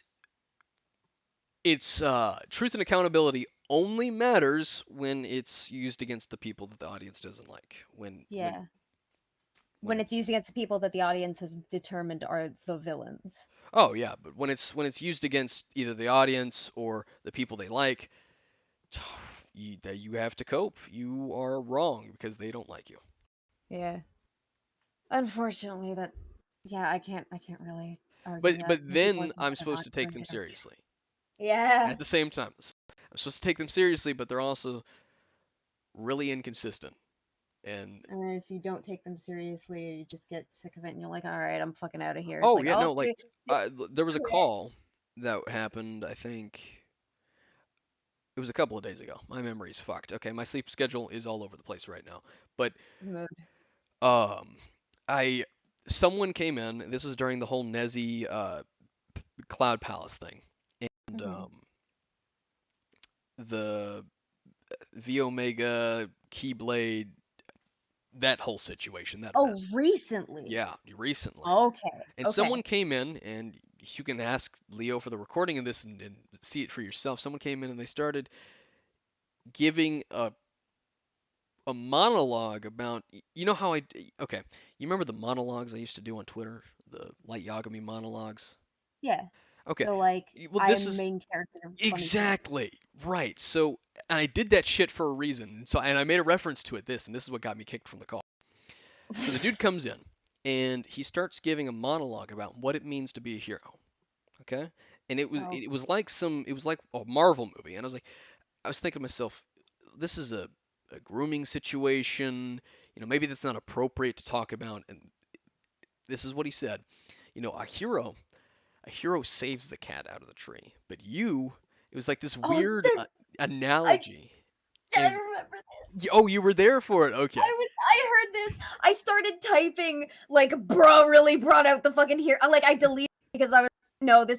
truth and accountability only matters when it's used against the people that the audience doesn't like. Yeah. When When it's it's used against the people that the audience has determined are the villains. oh yeah, but when it's used against either the audience or the people they like, you have to cope. You are wrong because they don't like you. Yeah. Unfortunately, that. Yeah, I can't really argue But that. but Maybe then voicing I'm that I'm supposed not to take going them to. seriously. Yeah. At the same time, I'm supposed to take them seriously, but they're also really inconsistent. And And then if you don't take them seriously, you just get sick of it, and you're like, all right, I'm fucking out of here. It's oh like, yeah, no, like okay, th- there was a quit. call that happened. I think it was a couple of days ago. My memory's fucked. Okay, my sleep schedule is all over the place right now. But Mood. um, I someone came in. This was during the whole Nezzy Cloud Palace thing, and Hmm. the V Omega Keyblade, that whole situation, that Oh, mess. recently. Yeah, recently. Okay. And Okay. someone came in, and you can ask Leo for the recording of this and see it for yourself. Someone came in and they started giving a monologue about, you know how okay, you remember the monologues I used to do on Twitter, the Light Yagami monologues? Yeah. Okay, The like, well I this am the is main character of funny shit. exactly right. So, and I did that shit for a reason. And I made a reference to it. And this is what got me kicked from the call. So the dude comes in and he starts giving a monologue about what it means to be a hero. Okay, and Oh. it was like a Marvel movie, and I was thinking to myself, this is a grooming situation. Maybe that's not appropriate to talk about. And this is what he said. A hero saves the cat out of the tree, but it was like this Oh, weird I analogy. I And remember this. oh, you were there for it. Okay. I heard this. I started typing like, bro really brought out the fucking here. Like, I deleted it because I was, no, this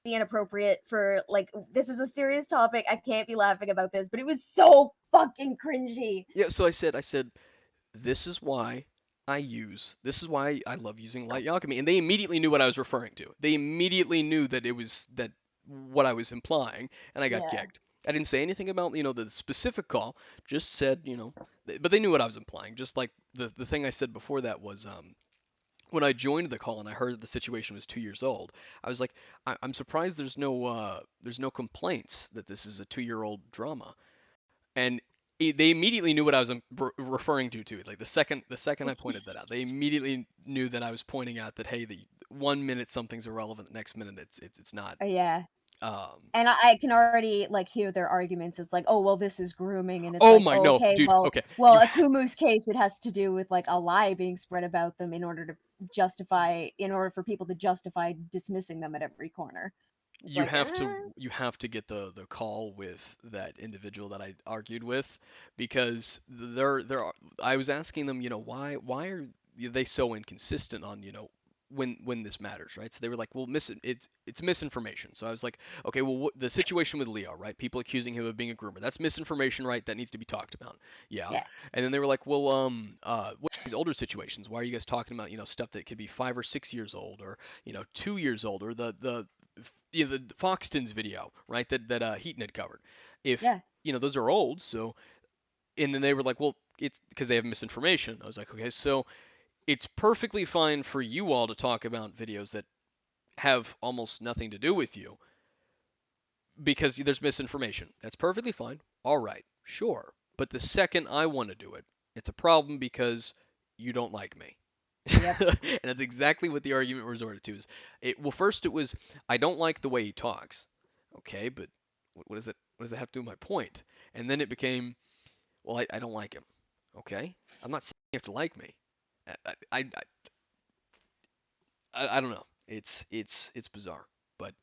is inappropriate for, like, this is a serious topic. I can't be laughing about this, but it was so fucking cringy. Yeah, so I said, this is why I love using Light Alchemy. And they immediately knew what I was referring to. They immediately knew that it was that what I was implying, and I got Yeah. kicked. I didn't say anything about, the specific call, just said, but they knew what I was implying. Just like the thing I said before that was when I joined the call and I heard that the situation was 2 years old, I was like, I'm surprised there's no complaints that this is a 2-year-old drama. And they immediately knew what I was referring to too. Like the second I pointed that out, they immediately knew that I was pointing out that, hey, the 1 minute something's irrelevant, the next minute it's not. Yeah. Um, And I can already, like, hear their arguments. It's like, "Oh, well, this is grooming," and it's oh like, my "Oh, no, okay, dude. well Okay, well, you Akumu's case, it has to do with, like, a lie being spread about them in order for people to justify dismissing them at every corner." It's you like, have to you have to get the call with that individual that I argued with, because I was asking them, why are they so inconsistent on, when this matters, right? So they were like, well, it's misinformation. So I was like, okay, well, the situation with Leo, right? People accusing him of being a groomer, that's misinformation, right? That needs to be talked about. Yeah. Yeah, And then they were like, well, what these older situations? Why are you guys talking about, stuff that could be 5 or 6 years old, or 2 years old, or the Foxtons video, right? That Heaton had covered. If yeah, those are old, so. And then they were like, well, it's because they have misinformation. I was like, okay, so it's perfectly fine for you all to talk about videos that have almost nothing to do with you because there's misinformation. That's perfectly fine. All right, sure. But the second I want to do it, it's a problem because you don't like me. yep. And that's exactly what the argument resorted to. Well, first it was, I don't like the way he talks. Okay, but what does it have to do with my point? And then it became, well, I don't like him. Okay, I'm not saying you have to like me. I, I, I don't know. It's bizarre, but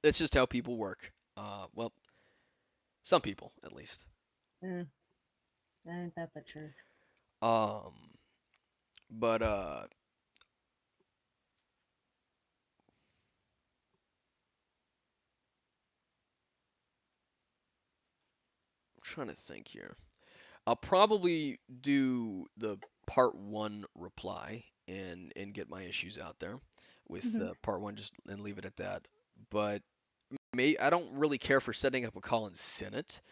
that's just how people work. Well, some people at least. Mm, ain't that the truth? Um, but I'm trying to think here. I'll probably do the part one reply and get my issues out there with Mhm, part one, just and leave it at that. But I don't really care for setting up a call in Senate,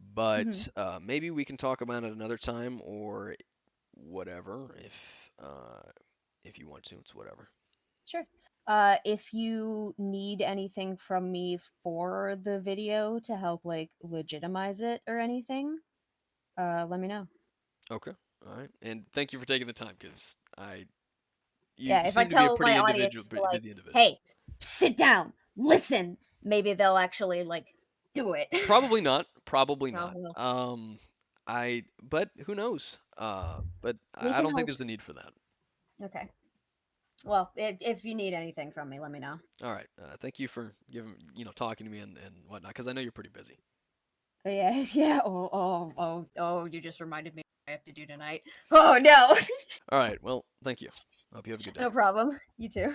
mhm. but maybe we can talk about it another time or whatever if you want to. It's whatever. Sure. If you need anything from me for the video to help, like, legitimize it or anything, let me know. Okay. All right. And thank you for taking the time, because you Yeah, if I seem to be a tell pretty my individual, audience to, like, busy individual. "Hey, sit down, listen," maybe they'll actually, like, do it. Probably not. Probably Oh, not. well, But who knows? But we I can don't think hope. there's a need for that. Okay. Well, if you need anything from me, let me know. All right. Thank you for talking to me and whatnot, because I know you're pretty busy. But yeah, yeah. Oh, you just reminded me what I have to do tonight. Oh, no. All right. Well, thank you. Hope you have a good day. No problem. You too.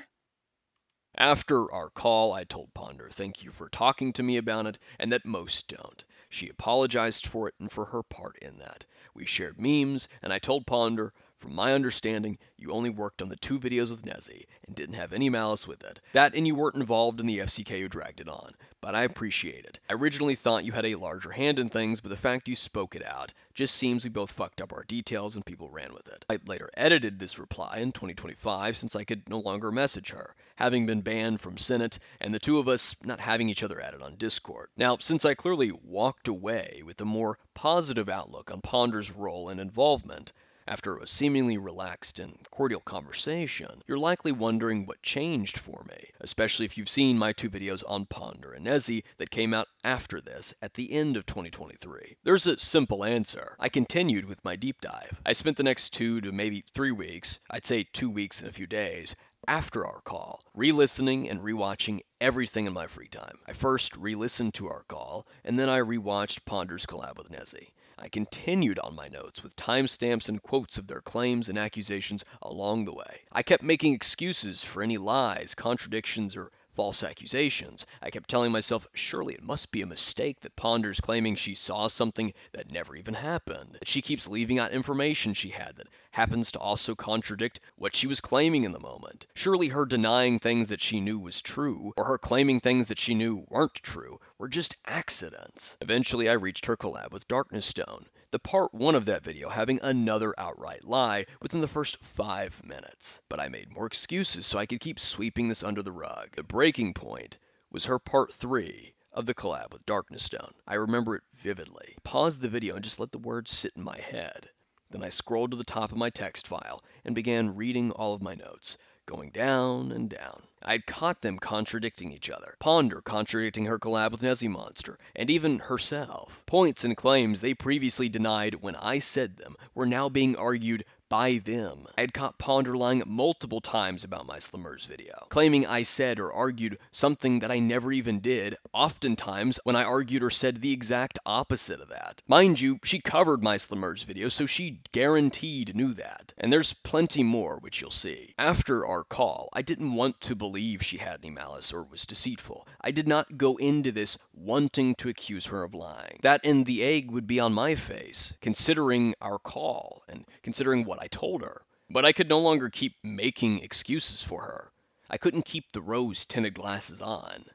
After our call, I told Ponder thank you for talking to me about it, and that most don't. She apologized for it and for her part in that. We shared memes, and I told Ponder, from my understanding, you only worked on the 2 videos with Nezzy and didn't have any malice with it. That and you weren't involved in the FCK who dragged it on. But I appreciate it. I originally thought you had a larger hand in things, but the fact you spoke it out just seems we both fucked up our details and people ran with it. I later edited this reply in 2025 since I could no longer message her, having been banned from Senate, and the two of us not having each other added on Discord. Now, since I clearly walked away with a more positive outlook on Ponder's role and involvement, after a seemingly relaxed and cordial conversation, you're likely wondering what changed for me, especially if you've seen my 2 videos on Ponder and Nezzy that came out after this at the end of 2023. There's a simple answer. I continued with my deep dive. I spent the next 2 to maybe 3 weeks, I'd say 2 weeks and a few days, after our call, re-listening and rewatching everything in my free time. I first re-listened to our call, and then I rewatched Ponder's collab with Nezzy. I continued on my notes with timestamps and quotes of their claims and accusations along the way. I kept making excuses for any lies, contradictions, or false accusations. I kept telling myself, surely it must be a mistake that Ponder's claiming she saw something that never even happened. That she keeps leaving out information she had that happens to also contradict what she was claiming in the moment. Surely her denying things that she knew was true, or her claiming things that she knew weren't true, were just accidents. Eventually I reached her collab with Darkness Stone, the part 1 of that video having another outright lie within the first 5 minutes. But I made more excuses so I could keep sweeping this under the rug. The breaking point was her part 3 of the collab with Darkness Stone. I remember it vividly. Paused the video and just let the words sit in my head. Then I scrolled to the top of my text file and began reading all of my notes, going down and down. I had caught them contradicting each other. Ponder contradicting her collab with Nezzy Monster, and even herself. Points and claims they previously denied when I said them were now being argued by them. I had caught Ponder lying multiple times about my Slimmers video, claiming I said or argued something that I never even did, oftentimes when I argued or said the exact opposite of that. Mind you, she covered my Slimmers video, so she guaranteed knew that. And there's plenty more, which you'll see. After our call, I didn't want to believe she had any malice or was deceitful. I did not go into this wanting to accuse her of lying. That and the egg would be on my face, considering our call and considering what I told her. But I could no longer keep making excuses for her. I couldn't keep the rose-tinted glasses on.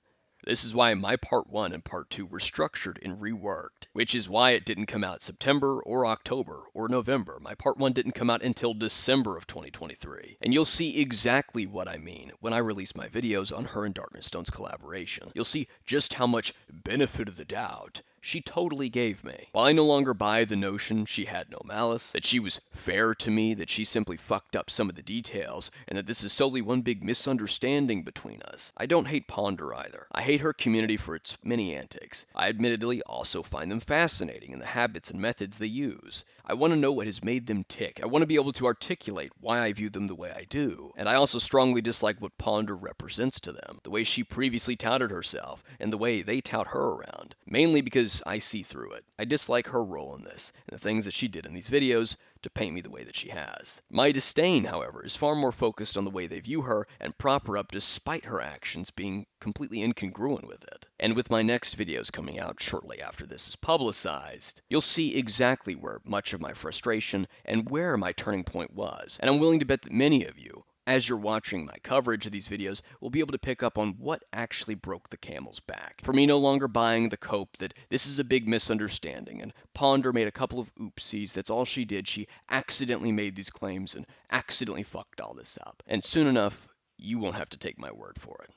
This is why my part 1 and part 2 were structured and reworked, which is why it didn't come out September or October or November. My part 1 didn't come out until December of 2023. And you'll see exactly what I mean when I release my videos on her and Darkness Stone's collaboration. You'll see just how much benefit of the doubt she totally gave me. While I no longer buy the notion she had no malice, that she was fair to me, that she simply fucked up some of the details, and that this is solely one big misunderstanding between us, I don't hate Ponder either. I hate her community for its many antics. I admittedly also find them fascinating in the habits and methods they use. I want to know what has made them tick. I want to be able to articulate why I view them the way I do. And I also strongly dislike what Ponder represents to them, the way she previously touted herself, and the way they tout her around, mainly because I see through it. I dislike her role in this, and the things that she did in these videos to paint me the way that she has. My disdain, however, is far more focused on the way they view her and prop her up despite her actions being completely incongruent with it. And with my next videos coming out shortly after this is publicized, you'll see exactly where much of my frustration and where my turning point was. And I'm willing to bet that many of you, as you're watching my coverage of these videos, will be able to pick up on what actually broke the camel's back. For me no longer buying the cope that this is a big misunderstanding and Ponder made a couple of oopsies, that's all she did. She accidentally made these claims and accidentally fucked all this up. And soon enough, you won't have to take my word for it.